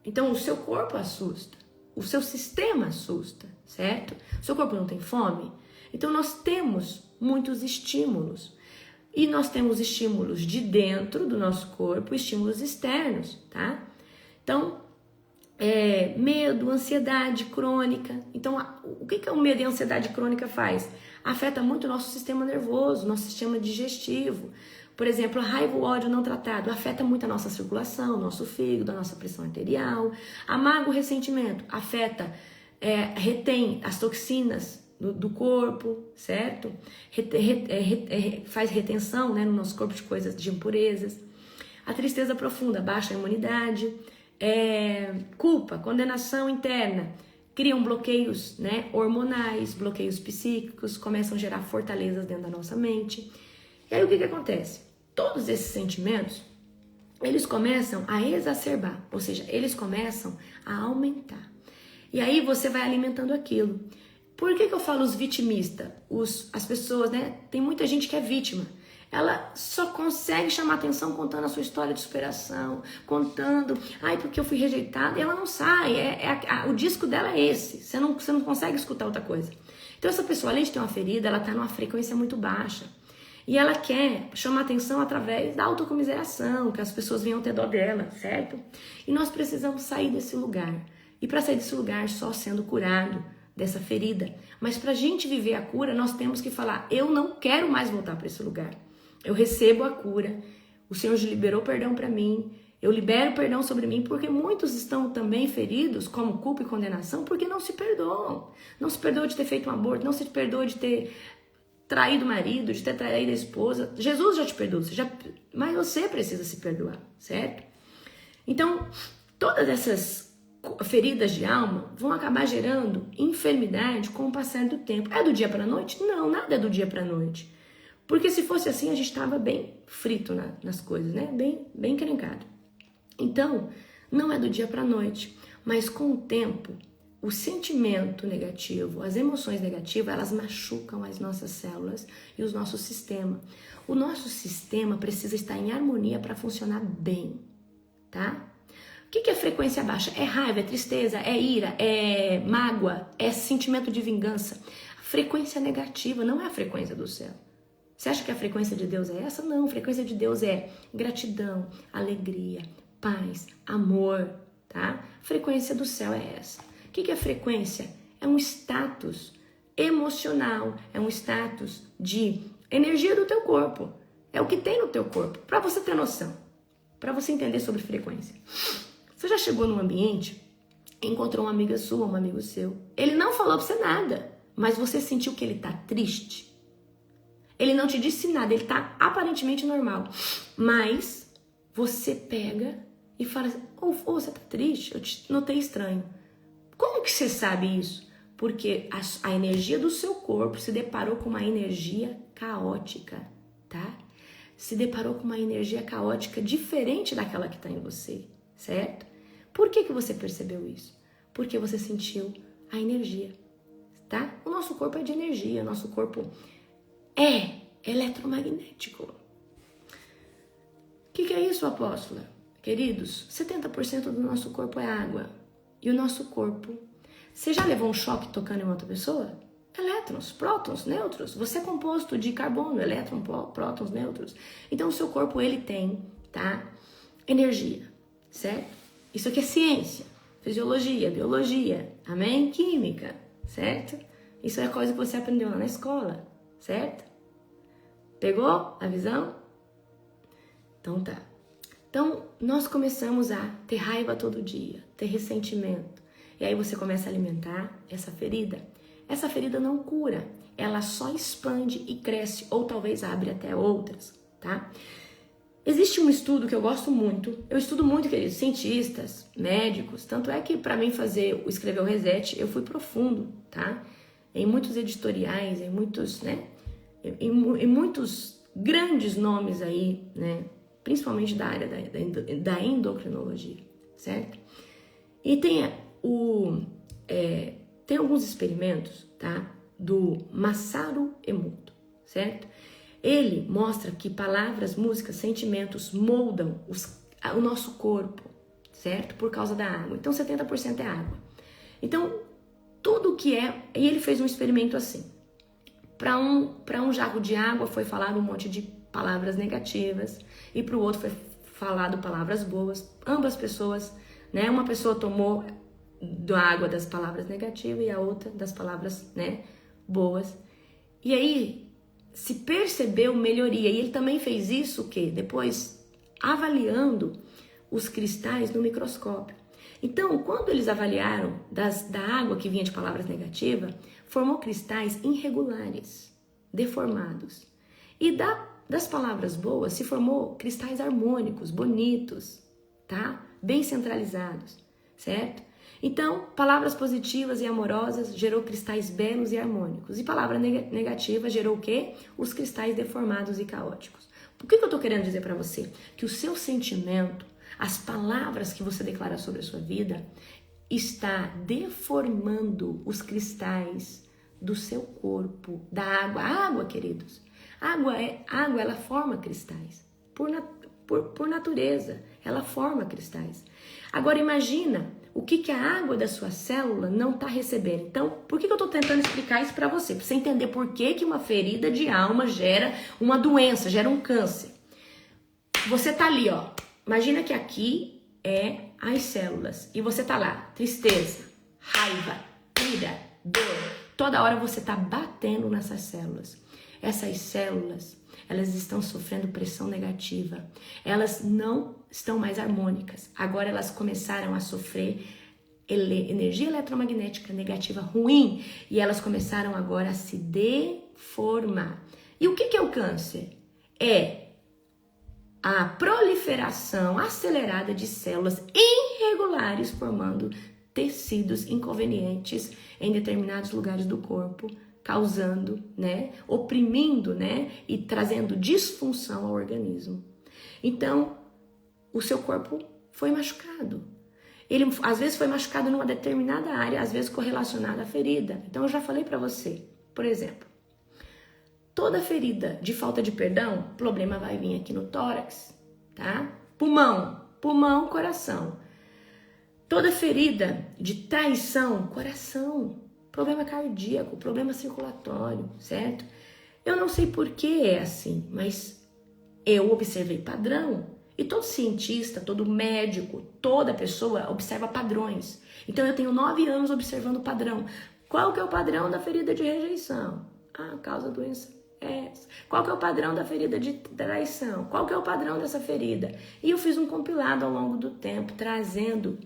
Então o seu corpo assusta, o seu sistema assusta, certo? O seu corpo não tem fome? Então nós temos muitos estímulos. E nós temos estímulos de dentro do nosso corpo, estímulos externos, tá? Então, medo, ansiedade crônica. Então, o que o medo e a ansiedade crônica faz? Afeta muito o nosso sistema nervoso, nosso sistema digestivo. Por exemplo, a raiva, o ódio não tratado afeta muito a nossa circulação, nosso fígado, a nossa pressão arterial. A mágoa, o ressentimento afeta, retém as toxinas do corpo, certo? Faz retenção, né, no nosso corpo de coisas, de impurezas. A tristeza profunda baixa a imunidade. Culpa, condenação interna, criam bloqueios, né, hormonais, bloqueios psíquicos, começam a gerar fortalezas dentro da nossa mente. E aí o que acontece? Todos esses sentimentos, eles começam a exacerbar, ou seja, eles começam a aumentar. E aí você vai alimentando aquilo. Por que eu falo os vitimistas? As pessoas, né? Tem muita gente que é vítima. Ela só consegue chamar atenção contando a sua história de superação, contando, porque eu fui rejeitada, e ela não sai. O disco dela é esse. Você não consegue escutar outra coisa. Então essa pessoa, além de ter uma ferida, ela está numa frequência muito baixa. E ela quer chamar atenção através da autocomiseração, que as pessoas venham ter dó dela, certo? E nós precisamos sair desse lugar. E para sair desse lugar, só sendo curado dessa ferida. Mas para a gente viver a cura, nós temos que falar, eu não quero mais voltar para esse lugar. Eu recebo a cura, o Senhor liberou perdão para mim, Eu libero perdão sobre mim porque muitos estão também feridos como culpa e condenação porque não se perdoam. Não se perdoam de ter feito um aborto, não se perdoam de ter traído o marido, de ter traído a esposa. Jesus já te perdoou, mas você precisa se perdoar, certo? Então, todas essas feridas de alma vão acabar gerando enfermidade com o passar do tempo. É do dia para a noite? Não, nada é do dia para a noite. Porque se fosse assim, a gente estava bem frito nas coisas, né? Bem encrencado. Então, não é do dia para a noite, mas com o tempo, o sentimento negativo, as emoções negativas, elas machucam as nossas células e os nossos sistemas. O nosso sistema precisa estar em harmonia para funcionar bem, tá? O que é frequência baixa? É raiva, é tristeza, é ira, é mágoa, é sentimento de vingança. A frequência negativa não é a frequência do céu. Você acha que a frequência de Deus é essa? Não, a frequência de Deus é gratidão, alegria, paz, amor, tá? A frequência do céu é essa. O que é frequência? É um status emocional, é um status de energia do teu corpo. É o que tem no teu corpo, para você ter noção, para você entender sobre frequência. Você já chegou num ambiente, encontrou uma amiga sua, um amigo seu, ele não falou pra você nada, mas você sentiu que ele tá triste? Ele não te disse nada, ele tá aparentemente normal, mas você pega e fala assim, você tá triste? Eu te notei estranho. Como que você sabe isso? Porque a energia do seu corpo se deparou com uma energia caótica, tá? Se deparou com uma energia caótica diferente daquela que está em você, certo? Por que você percebeu isso? Porque você sentiu a energia, tá? O nosso corpo é de energia, o nosso corpo é eletromagnético. O que é isso, apóstola? Queridos, 70% do nosso corpo é água. E o nosso corpo... Você já levou um choque tocando em outra pessoa? Elétrons, prótons, nêutrons. Você é composto de carbono, elétron, prótons, nêutrons. Então o seu corpo, ele tem, tá? Energia, certo? Isso aqui é ciência, fisiologia, biologia, amém? Química, certo? Isso é coisa que você aprendeu lá na escola, certo? Pegou a visão? Então tá. Então, nós começamos a ter raiva todo dia, ter ressentimento. E aí você começa a alimentar essa ferida. Essa ferida não cura, ela só expande e cresce, ou talvez abre até outras, tá? Existe um estudo que eu gosto muito, eu estudo muito, queridos, cientistas, médicos, tanto é que para mim escrever o Reset, eu fui profundo, tá? Em muitos editoriais, em muitos, né? Em muitos grandes nomes aí, né? Principalmente da área da endocrinologia, certo? E tem alguns experimentos, tá? Do Masaru Emoto, certo? Ele mostra que palavras, músicas, sentimentos moldam o nosso corpo, certo? Por causa da água. Então, 70% é água. Então, tudo que é... E ele fez um experimento assim. Para um jarro de água foi falado um monte de palavras negativas e para o outro foi falado palavras boas. Ambas pessoas, né? Uma pessoa tomou da água das palavras negativas e a outra das palavras, né, boas. E aí se percebeu melhoria. E ele também fez isso, o quê? Depois avaliando os cristais no microscópio. Então, quando eles avaliaram da água que vinha de palavras negativas, formou cristais irregulares, deformados. E das palavras boas se formou cristais harmônicos, bonitos, tá? Bem centralizados, certo? Então, palavras positivas e amorosas gerou cristais belos e harmônicos. E palavra negativa gerou o quê? Os cristais deformados e caóticos. Por que eu estou querendo dizer para você? Que o seu sentimento, as palavras que você declara sobre a sua vida, está deformando os cristais do seu corpo, da água. A água, queridos, água, ela forma cristais. Por natureza, ela forma cristais. Agora imagina o que a água da sua célula não está recebendo. Então, por que eu estou tentando explicar isso para você? Para você entender por que uma ferida de alma gera uma doença, gera um câncer. Você tá ali, ó. Imagina que aqui é as células. E você tá lá, tristeza, raiva, ira, dor. Toda hora você tá batendo nessas células. essas células, elas estão sofrendo pressão negativa. Elas não estão mais harmônicas. Agora elas começaram a sofrer energia eletromagnética negativa ruim e elas começaram agora a se deformar. E o que é o câncer? É a proliferação acelerada de células irregulares formando tecidos inconvenientes em determinados lugares do corpo, causando, oprimindo, e trazendo disfunção ao organismo. Então, o seu corpo foi machucado. Ele, às vezes, foi machucado numa determinada área, às vezes correlacionada à ferida. Então, eu já falei para você, por exemplo, toda ferida de falta de perdão, o problema vai vir aqui no tórax, tá? Pulmão, coração. Toda ferida de traição, coração. Problema cardíaco, problema circulatório, certo? Eu não sei por que é assim, mas eu observei padrão. E todo cientista, todo médico, toda pessoa observa padrões. Então eu tenho 9 anos observando padrão. Qual que é o padrão da ferida de rejeição? Ah, causa doença. Qual que é o padrão da ferida de traição? Qual que é o padrão dessa ferida? E eu fiz um compilado ao longo do tempo, trazendo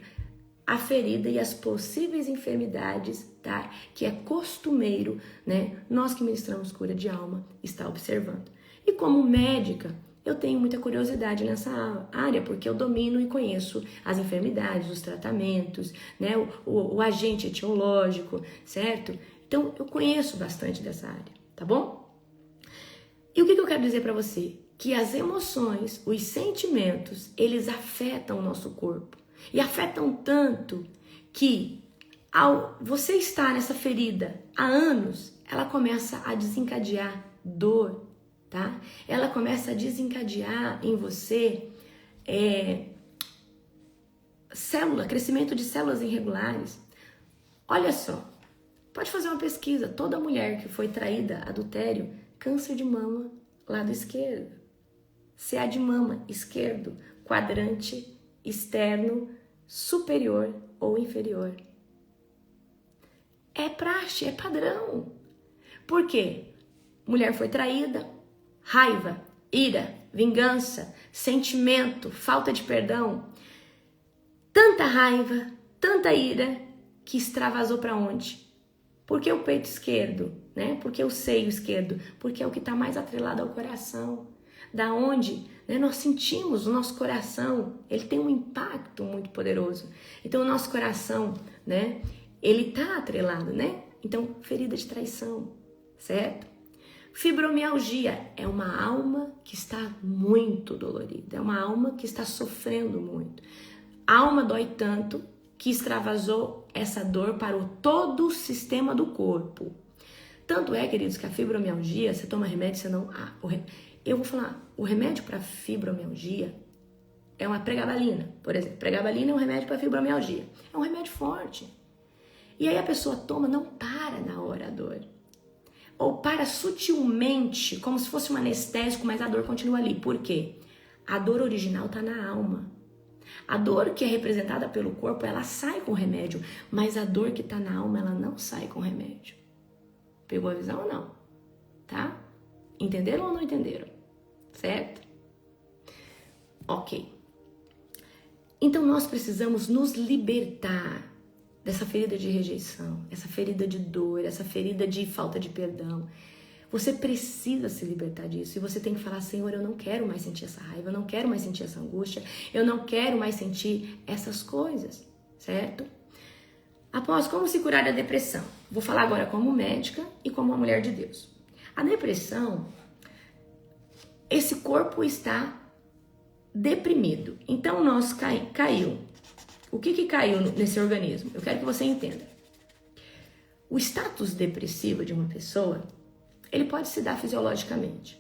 a ferida e as possíveis enfermidades, tá? Que é costumeiro, nós que ministramos cura de alma, está observando. E como médica, eu tenho muita curiosidade nessa área, porque eu domino e conheço as enfermidades, os tratamentos, o agente etiológico, certo? Então, eu conheço bastante dessa área, tá bom? E o que eu quero dizer para você? Que as emoções, os sentimentos, eles afetam o nosso corpo. E afetam tanto que ao você estar nessa ferida há anos, ela começa a desencadear dor, tá? Ela começa a desencadear em você crescimento de células irregulares. Olha só, pode fazer uma pesquisa. Toda mulher que foi traída, adultério, câncer de mama, lado esquerdo. CA de mama, esquerdo, quadrante externo, superior ou inferior. É praxe, é padrão. Por quê? Mulher foi traída, raiva, ira, vingança, sentimento, falta de perdão. Tanta raiva, tanta ira que extravasou para onde? Por que o peito esquerdo? Por que o seio esquerdo? Porque é o que está mais atrelado ao coração. Da onde nós sentimos o nosso coração, ele tem um impacto muito poderoso. Então o nosso coração, ele está atrelado, Então, ferida de traição, certo? Fibromialgia é uma alma que está muito dolorida, é uma alma que está sofrendo muito. A alma dói tanto que extravasou essa dor para todo o sistema do corpo. Tanto é, queridos, que a fibromialgia, você toma remédio, você não... Eu vou falar, o remédio para fibromialgia é uma pregabalina, por exemplo. Pregabalina é um remédio para fibromialgia. É um remédio forte. E aí a pessoa toma, não para na hora a dor. Ou para sutilmente, como se fosse um anestésico, mas a dor continua ali. Por quê? A dor original está na alma. A dor que é representada pelo corpo, ela sai com o remédio. Mas a dor que está na alma, ela não sai com o remédio. Pegou a visão ou não? Tá? Entenderam ou não entenderam? Certo? Ok. Então nós precisamos nos libertar dessa ferida de rejeição, essa ferida de dor, essa ferida de falta de perdão. Você precisa se libertar disso e você tem que falar, Senhor, eu não quero mais sentir essa raiva, eu não quero mais sentir essa angústia, eu não quero mais sentir essas coisas, certo? Após, como se curar da depressão? Vou falar agora como médica e como uma mulher de Deus. A depressão, esse corpo está deprimido. Então, nós caiu. O que caiu nesse organismo? Eu quero que você entenda. O status depressivo de uma pessoa, ele pode se dar fisiologicamente.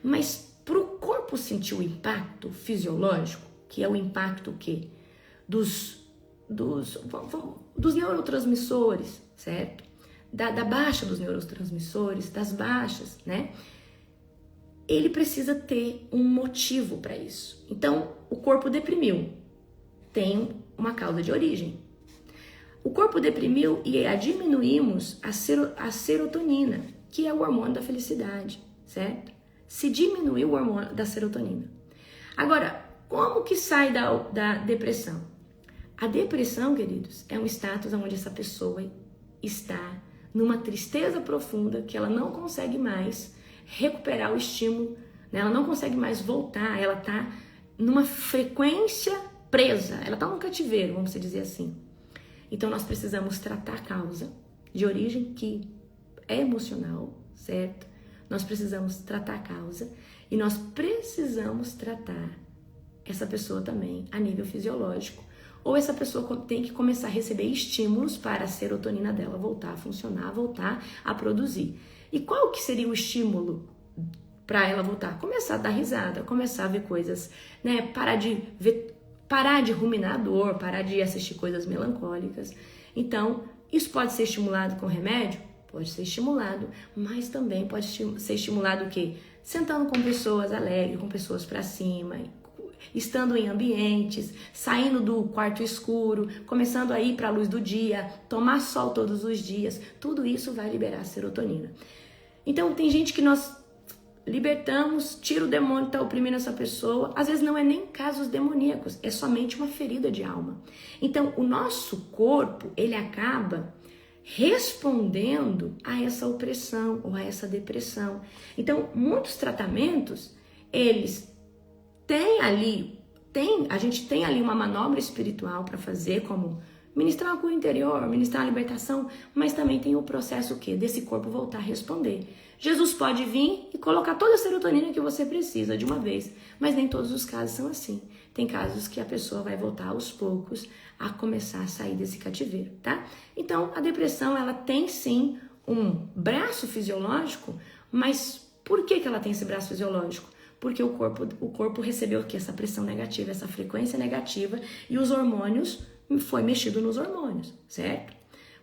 Mas para o corpo sentir o impacto fisiológico, que é o impacto o quê? Dos neurotransmissores, certo? Da baixa dos neurotransmissores, das baixas, Ele precisa ter um motivo para isso. Então, o corpo deprimiu. Tem uma causa de origem. O corpo deprimiu e diminuímos a serotonina, que é o hormônio da felicidade. certo? Se diminuir o hormônio da serotonina. Agora, como que sai da depressão? A depressão, queridos, é um status onde essa pessoa está numa tristeza profunda que ela não consegue mais recuperar o estímulo, né? Ela não consegue mais voltar, ela está numa frequência presa, ela está num cativeiro, vamos dizer assim. Então nós precisamos tratar a causa de origem que é emocional, certo? Nós precisamos tratar a causa e nós precisamos tratar essa pessoa também a nível fisiológico. Ou essa pessoa tem que começar a receber estímulos para a serotonina dela voltar a funcionar, voltar a produzir. E qual que seria o estímulo para ela voltar? Começar a dar risada, começar a ver coisas, né? Parar de ruminar a dor, parar de assistir coisas melancólicas. Então, isso pode ser estimulado com remédio? Pode ser estimulado, mas também pode ser estimulado o quê? Sentando com pessoas alegres, com pessoas para cima, estando em ambientes, saindo do quarto escuro, começando a ir para a luz do dia, tomar sol todos os dias, tudo isso vai liberar serotonina. Então tem gente que nós libertamos, tira o demônio que está oprimindo essa pessoa, às vezes não é nem casos demoníacos, é somente uma ferida de alma. Então o nosso corpo, ele acaba respondendo a essa opressão ou a essa depressão. Então muitos tratamentos, eles a gente tem ali uma manobra espiritual para fazer, como ministrar a cura interior, ministrar a libertação, mas também tem o processo desse corpo voltar a responder. Jesus pode vir e colocar toda a serotonina que você precisa de uma vez, mas nem todos os casos são assim. Tem casos que a pessoa vai voltar aos poucos a começar a sair desse cativeiro, tá? Então, a depressão, ela tem sim um braço fisiológico, mas por que ela tem esse braço fisiológico? Porque o corpo recebeu o quê? Essa pressão negativa, essa frequência negativa, e os hormônios, foi mexido nos hormônios, certo?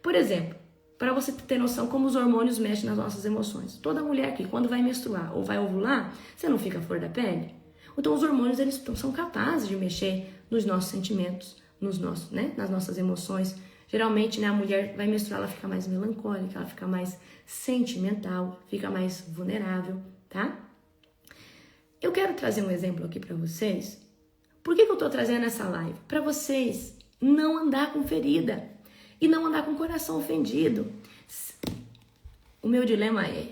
Por exemplo, para você ter noção como os hormônios mexem nas nossas emoções. Toda mulher que quando vai menstruar ou vai ovular, você não fica à flor da pele? Então os hormônios, eles são capazes de mexer nos nossos sentimentos, nas nossas emoções. Geralmente, a mulher vai menstruar, ela fica mais melancólica, ela fica mais sentimental, fica mais vulnerável, tá? Eu quero trazer um exemplo aqui para vocês. Por que eu tô trazendo essa live? Para vocês não andar com ferida e não andar com o coração ofendido. O meu dilema é,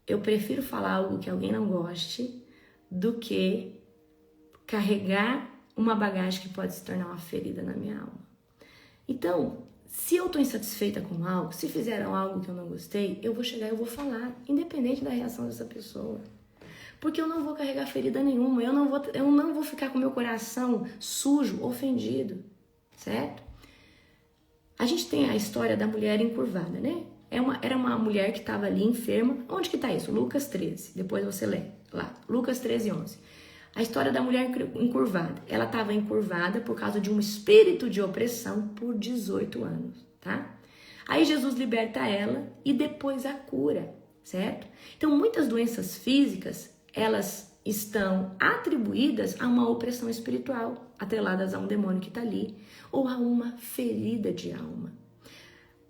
eu prefiro falar algo que alguém não goste do que carregar uma bagagem que pode se tornar uma ferida na minha alma. Então, se eu tô insatisfeita com algo, se fizeram algo que eu não gostei, eu vou chegar e eu vou falar, independente da reação dessa pessoa. Porque eu não vou carregar ferida nenhuma, eu não vou ficar com meu coração sujo, ofendido, certo? A gente tem a história da mulher encurvada, né? Era uma mulher que estava ali enferma. Onde que tá isso? Lucas 13, depois você lê lá, Lucas 13, 11. A história da mulher encurvada. Ela estava encurvada por causa de um espírito de opressão por 18 anos, tá? Aí Jesus liberta ela e depois a cura, certo? Então muitas doenças físicas, elas estão atribuídas a uma opressão espiritual, atreladas a um demônio que está ali, ou a uma ferida de alma.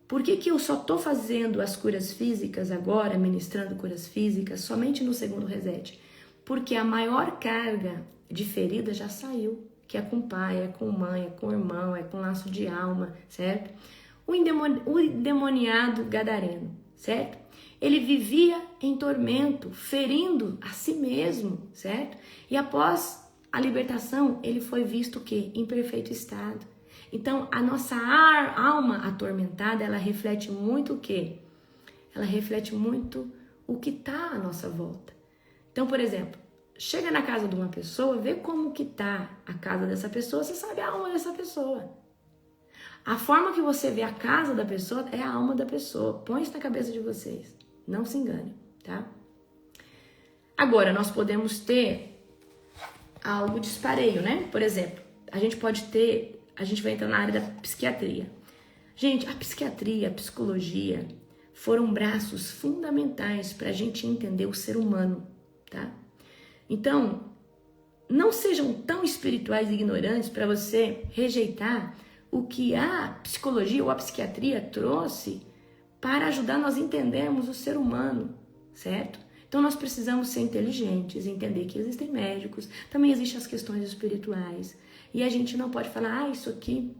Por que eu só estou fazendo as curas físicas agora, ministrando curas físicas, somente no segundo reset? Porque a maior carga de ferida já saiu, que é com pai, é com mãe, é com irmão, é com laço de alma, certo? O endemoniado gadareno, certo? Ele vivia em tormento, ferindo a si mesmo, certo? E após a libertação, ele foi visto o quê? Em perfeito estado. Então, a nossa alma atormentada, ela reflete muito o quê? Ela reflete muito o que está à nossa volta. Então, por exemplo, chega na casa de uma pessoa, vê como que está a casa dessa pessoa, você sabe a alma dessa pessoa. A forma que você vê a casa da pessoa é a alma da pessoa. Põe isso na cabeça de vocês. Não se engane, tá? Agora, nós podemos ter algo dispareio, né? Por exemplo, a gente vai entrar na área da psiquiatria. Gente, a psiquiatria, a psicologia foram braços fundamentais para a gente entender o ser humano, tá? Então, não sejam tão espirituais e ignorantes para você rejeitar o que a psicologia ou a psiquiatria trouxe para ajudar nós a entendermos o ser humano, certo? Então, Então nós precisamos ser inteligentes, entender que existem médicos, também existem as questões espirituais. E a gente não pode falar, isso aqui,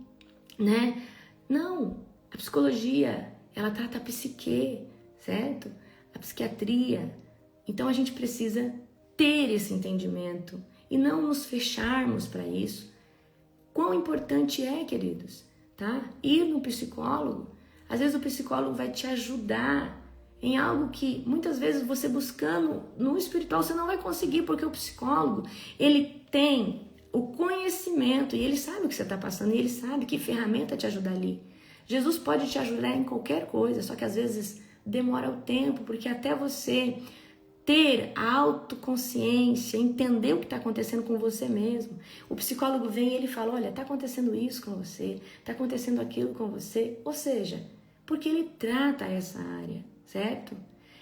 né? Não, a psicologia, ela trata a psique, certo? A psiquiatria. Então a gente precisa ter esse entendimento e não nos fecharmos para isso. Quão importante é, queridos, tá? Ir no psicólogo. Às vezes o psicólogo vai te ajudar em algo que muitas vezes você buscando no espiritual você não vai conseguir, porque o psicólogo, ele tem o conhecimento e ele sabe o que você está passando e ele sabe que ferramenta te ajudar ali. Jesus pode te ajudar em qualquer coisa, só que às vezes demora o tempo, porque até você ter a autoconsciência, entender o que está acontecendo com você mesmo. O psicólogo vem e ele fala, olha, está acontecendo isso com você, está acontecendo aquilo com você, ou seja, porque ele trata essa área, certo?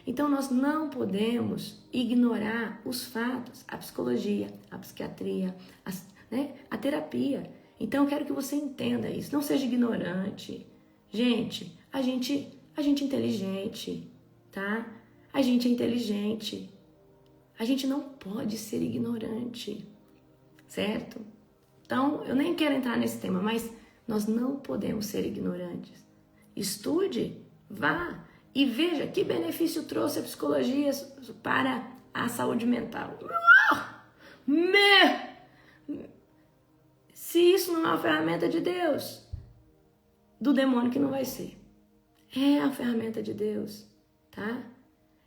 Então nós não podemos ignorar os fatos, a psicologia, a psiquiatria, a terapia. Então eu quero que você entenda isso, não seja ignorante. Gente, a gente é inteligente, tá? A gente é inteligente. A gente não pode ser ignorante, certo? Então, eu nem quero entrar nesse tema, mas nós não podemos ser ignorantes. Estude, vá e veja que benefício trouxe a psicologia para a saúde mental. Se isso não é uma ferramenta de Deus, do demônio que não vai ser. É a ferramenta de Deus, tá?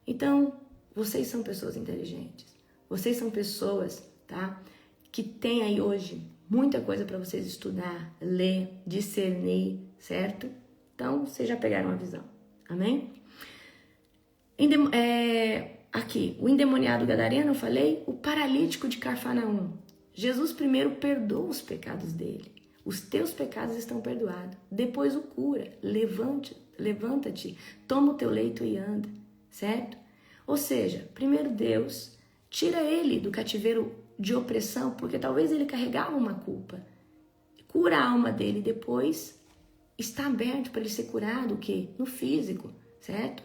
Então, vocês são pessoas inteligentes. Vocês são pessoas, tá? Que tem aí hoje muita coisa para vocês estudar, ler, discernir, certo? Então, vocês já pegaram a visão. Amém? Aqui, o endemoniado gadareno, eu falei, o paralítico de Cafarnaum. Jesus primeiro perdoa os pecados dele. Os teus pecados estão perdoados. Depois o cura. Levanta-te, toma o teu leito e anda. Certo? Ou seja, primeiro Deus tira ele do cativeiro de opressão, porque talvez ele carregava uma culpa. Cura a alma dele, depois está aberto para ele ser curado, o quê? No físico, certo?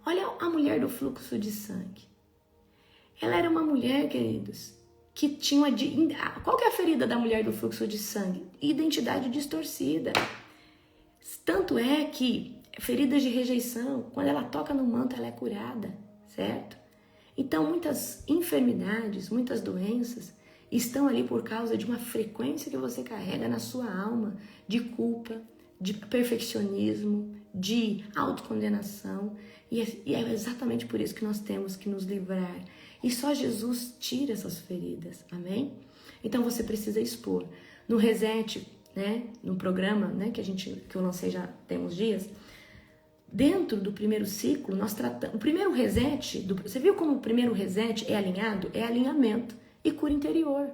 Olha a mulher do fluxo de sangue. Ela era uma mulher, queridos, que tinha qual que é a ferida da mulher do fluxo de sangue? Identidade distorcida. Tanto é que feridas de rejeição, quando ela toca no manto, ela é curada, certo? Então, muitas enfermidades, muitas doenças estão ali por causa de uma frequência que você carrega na sua alma de culpa, de perfeccionismo, de autocondenação. E é exatamente por isso que nós temos que nos livrar. E só Jesus tira essas feridas, amém? Então, você precisa expor. No Reset, né, no programa, né, que eu lancei já tem uns dias, dentro do primeiro ciclo, nós tratamos... O primeiro reset, você viu como o primeiro reset é alinhado? É alinhamento e cura interior.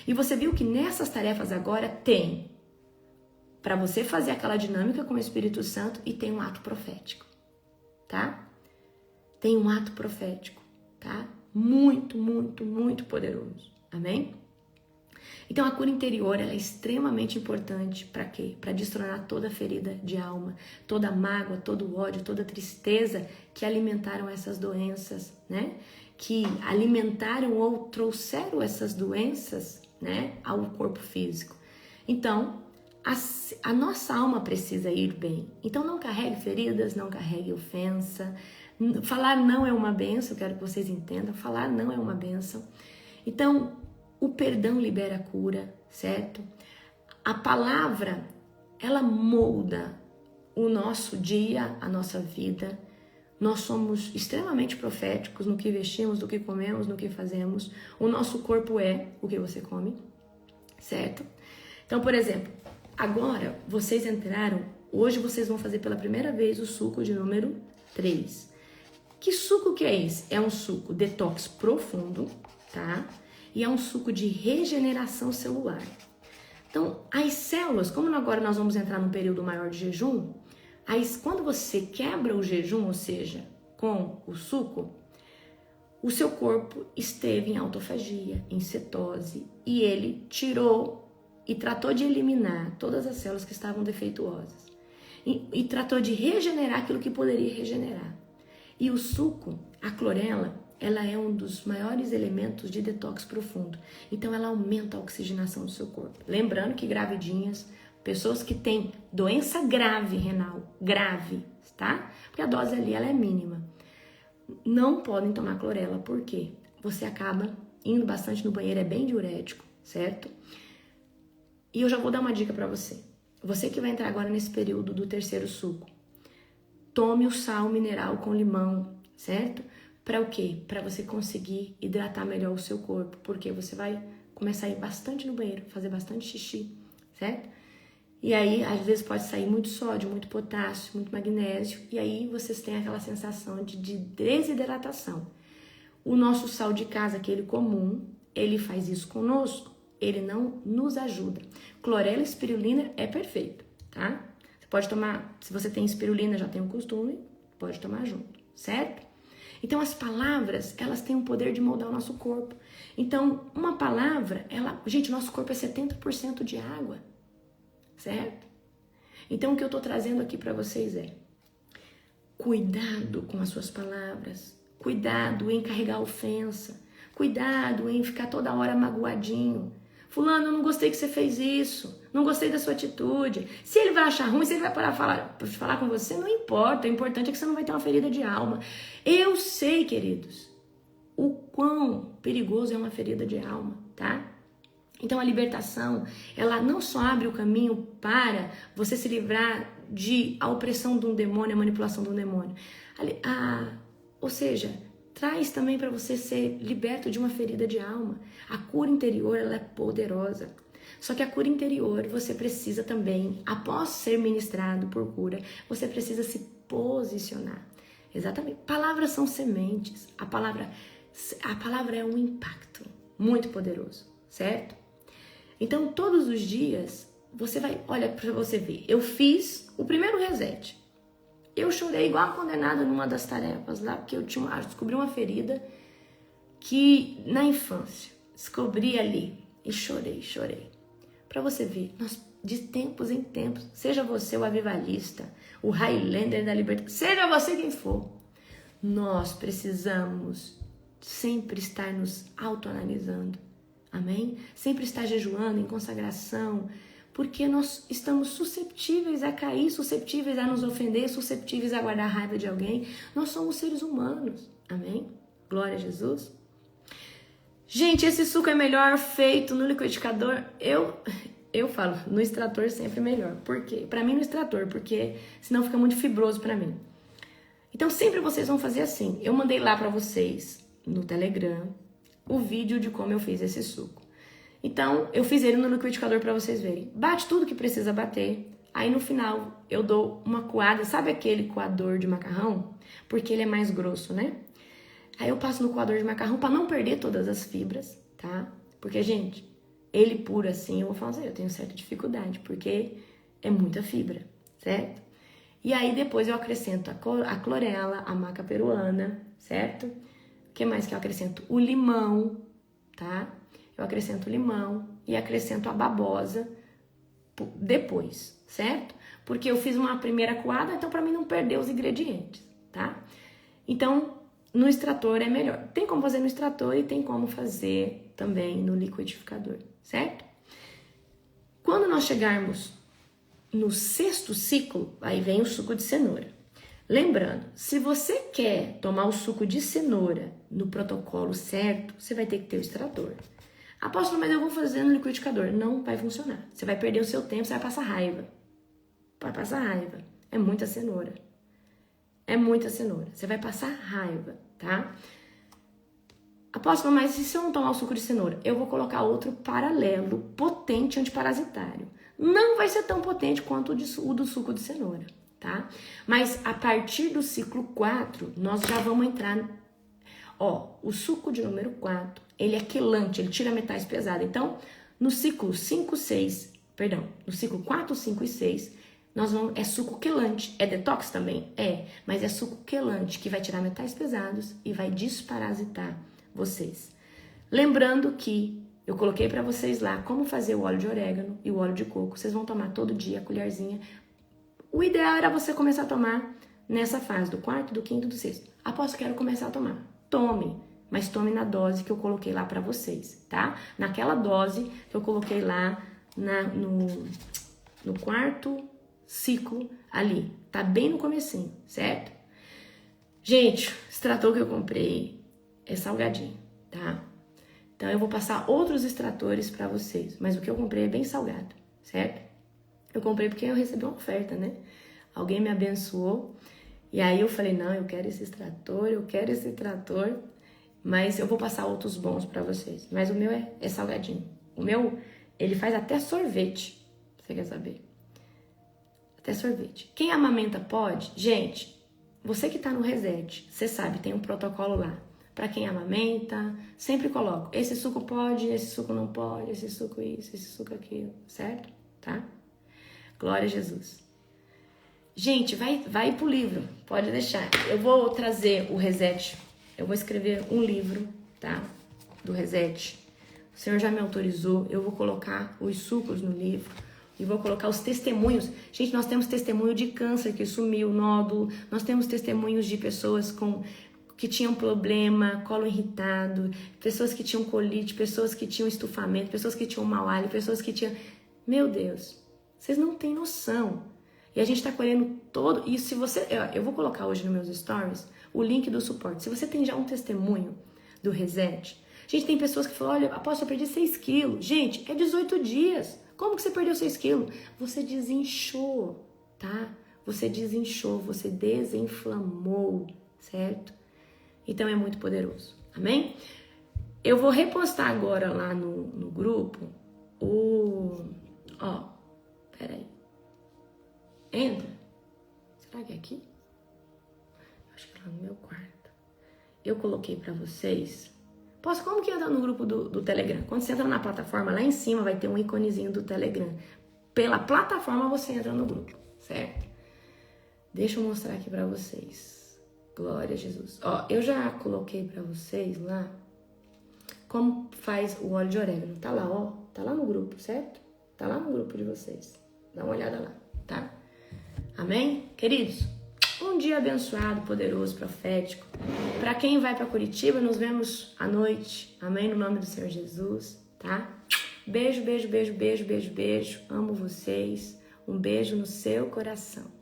E você viu que nessas tarefas agora tem, para você fazer aquela dinâmica com o Espírito Santo, e tem um ato profético, tá? Tem um ato profético, tá? Muito, muito, muito poderoso, amém? Então a cura interior ela é extremamente importante para quê? Para destronar toda ferida de alma, toda mágoa, todo ódio, toda tristeza que alimentaram essas doenças, né? Que alimentaram ou trouxeram essas doenças, né, ao corpo físico. Então, a nossa alma precisa ir bem. Então não carregue feridas, não carregue ofensa. Falar não é uma bênção, quero que vocês entendam. Falar não é uma bênção. Então, o perdão libera a cura, certo? A palavra, ela molda o nosso dia, a nossa vida. Nós somos extremamente proféticos no que vestimos, no que comemos, no que fazemos. O nosso corpo é o que você come, certo? Então, por exemplo, agora vocês entraram, hoje vocês vão fazer pela primeira vez o suco de número 3. Que suco que é esse? É um suco detox profundo, tá? E é um suco de regeneração celular. Então, as células, como agora nós vamos entrar num período maior de jejum, quando você quebra o jejum, ou seja, com o suco, o seu corpo esteve em autofagia, em cetose, e ele tirou e tratou de eliminar todas as células que estavam defeituosas. E tratou de regenerar aquilo que poderia regenerar. E o suco, a clorela, ela é um dos maiores elementos de detox profundo. Então ela aumenta a oxigenação do seu corpo. Lembrando que gravidinhas, pessoas que têm doença grave renal, grave, tá? Porque a dose ali ela é mínima. Não podem tomar clorela, por quê? Você acaba indo bastante no banheiro, é bem diurético, certo? E eu já vou dar uma dica para você. Você que vai entrar agora nesse período do terceiro suco, tome o sal mineral com limão, certo? Para o quê? Para você conseguir hidratar melhor o seu corpo, porque você vai começar a ir bastante no banheiro, fazer bastante xixi, certo? E aí, às vezes pode sair muito sódio, muito potássio, muito magnésio, e aí vocês têm aquela sensação de desidratação. O nosso sal de casa, aquele comum, ele faz isso conosco, ele não nos ajuda. Clorela e espirulina é perfeito, tá? Você pode tomar, se você tem espirulina, já tem o costume, pode tomar junto, certo? Então, as palavras, elas têm o poder de moldar o nosso corpo. Então, uma palavra, gente, nosso corpo é 70% de água, certo? Então, o que eu tô trazendo aqui para vocês é cuidado com as suas palavras, cuidado em carregar ofensa, cuidado em ficar toda hora magoadinho. Fulano, eu não gostei que você fez isso, não gostei da sua atitude. Se ele vai achar ruim, se ele vai parar de falar com você, não importa. O importante é que você não vai ter uma ferida de alma. Eu sei, queridos, o quão perigoso é uma ferida de alma, tá? Então a libertação, ela não só abre o caminho para você se livrar a opressão de um demônio, a manipulação de um demônio. Ou seja, traz também para você ser liberto de uma ferida de alma. A cura interior, ela é poderosa. Só que a cura interior, você precisa também, após ser ministrado por cura, você precisa se posicionar. Exatamente. Palavras são sementes. A palavra é um impacto muito poderoso, certo? Então, todos os dias, você vai, olha para você ver, eu fiz o primeiro reset. Eu chorei igual a condenada numa das tarefas lá, porque eu descobri uma ferida que na infância, descobri ali e chorei. Para você ver, de tempos em tempos, seja você o avivalista, o Highlander da libertação, seja você quem for, nós precisamos sempre estar nos autoanalisando, amém? Sempre estar jejuando em consagração, porque nós estamos susceptíveis a cair, susceptíveis a nos ofender, susceptíveis a guardar raiva de alguém. Nós somos seres humanos, amém? Glória a Jesus. Gente, esse suco é melhor feito no liquidificador. Eu falo, no extrator sempre melhor. Por quê? Pra mim no extrator, porque senão fica muito fibroso pra mim. Então sempre vocês vão fazer assim. Eu mandei lá pra vocês, no Telegram, o vídeo de como eu fiz esse suco. Então, eu fiz ele no liquidificador pra vocês verem. Bate tudo que precisa bater. Aí no final eu dou uma coada. Sabe aquele coador de macarrão? Porque ele é mais grosso, né? Aí eu passo no coador de macarrão pra não perder todas as fibras, tá? Porque, gente, ele puro assim, eu vou falar assim, eu tenho certa dificuldade, porque é muita fibra, certo? E aí depois eu acrescento a clorela, a maca peruana, certo? O que mais que eu acrescento? O limão, tá? Eu acrescento o limão e acrescento a babosa depois, certo? Porque eu fiz uma primeira coada, então para mim não perder os ingredientes, tá? Então, no extrator é melhor. Tem como fazer no extrator e tem como fazer também no liquidificador, certo? Quando nós chegarmos no sexto ciclo, aí vem o suco de cenoura. Lembrando, se você quer tomar o suco de cenoura no protocolo certo, você vai ter que ter o extrator. Apóstolo, mas eu vou fazer no liquidificador. Não vai funcionar. Você vai perder o seu tempo, você vai passar raiva. Vai passar raiva. É muita cenoura. É muita cenoura. Você vai passar raiva, tá? Apóstolo, mas e se eu não tomar o suco de cenoura? Eu vou colocar outro paralelo, potente, antiparasitário. Não vai ser tão potente quanto o do suco de cenoura, tá? Mas a partir do ciclo 4, nós já vamos entrar... o suco de número 4, ele é quelante, ele tira metais pesados. Então, no ciclo 4, 5 e 6, é suco quelante. É detox também? É, mas é suco quelante, que vai tirar metais pesados e vai desparasitar vocês. Lembrando que eu coloquei para vocês lá como fazer o óleo de orégano e o óleo de coco. Vocês vão tomar todo dia, a colherzinha. O ideal era você começar a tomar nessa fase do quarto, do quinto, do sexto. Após quero começar a tomar. Tome, mas tome na dose que eu coloquei lá para vocês, tá? Naquela dose que eu coloquei lá no quarto ciclo ali. Tá bem no comecinho, certo? Gente, o extrator que eu comprei é salgadinho, tá? Então eu vou passar outros extratores para vocês, mas o que eu comprei é bem salgado, certo? Eu comprei porque eu recebi uma oferta, né? Alguém me abençoou e aí eu falei, não, eu quero esse extrator, mas eu vou passar outros bons para vocês. Mas o meu é salgadinho. O meu, ele faz até sorvete, você quer saber? Até sorvete. Quem amamenta pode? Gente, você que tá no Reset, você sabe, tem um protocolo lá. Para quem amamenta, sempre coloco, esse suco pode, esse suco não pode, esse suco isso, esse suco aquilo, certo? Tá? Glória a Jesus. Gente, vai pro livro, pode deixar. Eu vou trazer o Reset, eu vou escrever um livro, tá? Do Reset. O Senhor já me autorizou, eu vou colocar os sucos no livro. E vou colocar os testemunhos. Gente, nós temos testemunho de câncer que sumiu, nódulo. Nós temos testemunhos de pessoas que tinham problema, colo irritado, pessoas que tinham colite, pessoas que tinham estufamento, pessoas que tinham mau hálito, pessoas que tinham... Meu Deus, vocês não têm noção. E a gente tá colhendo todo... E se você... Eu vou colocar hoje nos meus stories o link do suporte. Se você tem já um testemunho do Reset... Gente, tem pessoas que falam, olha, apóstolo, eu perdi 6 quilos. Gente, é 18 dias. Como que você perdeu 6 quilos? Você desinchou, tá? Você desinchou, você desinflamou, certo? Então é muito poderoso, amém? Eu vou repostar agora lá no grupo peraí. Entra. Será que é aqui? Acho que é lá no meu quarto. Eu coloquei pra vocês... Como que entra no grupo do Telegram? Quando você entra na plataforma, lá em cima vai ter um iconezinho do Telegram. Pela plataforma você entra no grupo, certo? Deixa eu mostrar aqui pra vocês. Glória a Jesus. Eu já coloquei pra vocês lá como faz o óleo de orégano. Tá lá, tá lá no grupo, certo? Tá lá no grupo de vocês. Dá uma olhada lá, tá? Amém? Queridos, um dia abençoado, poderoso, profético. Para quem vai para Curitiba, nos vemos à noite. Amém? No nome do Senhor Jesus, tá? Beijo, beijo, beijo, beijo, beijo, beijo. Amo vocês. Um beijo no seu coração.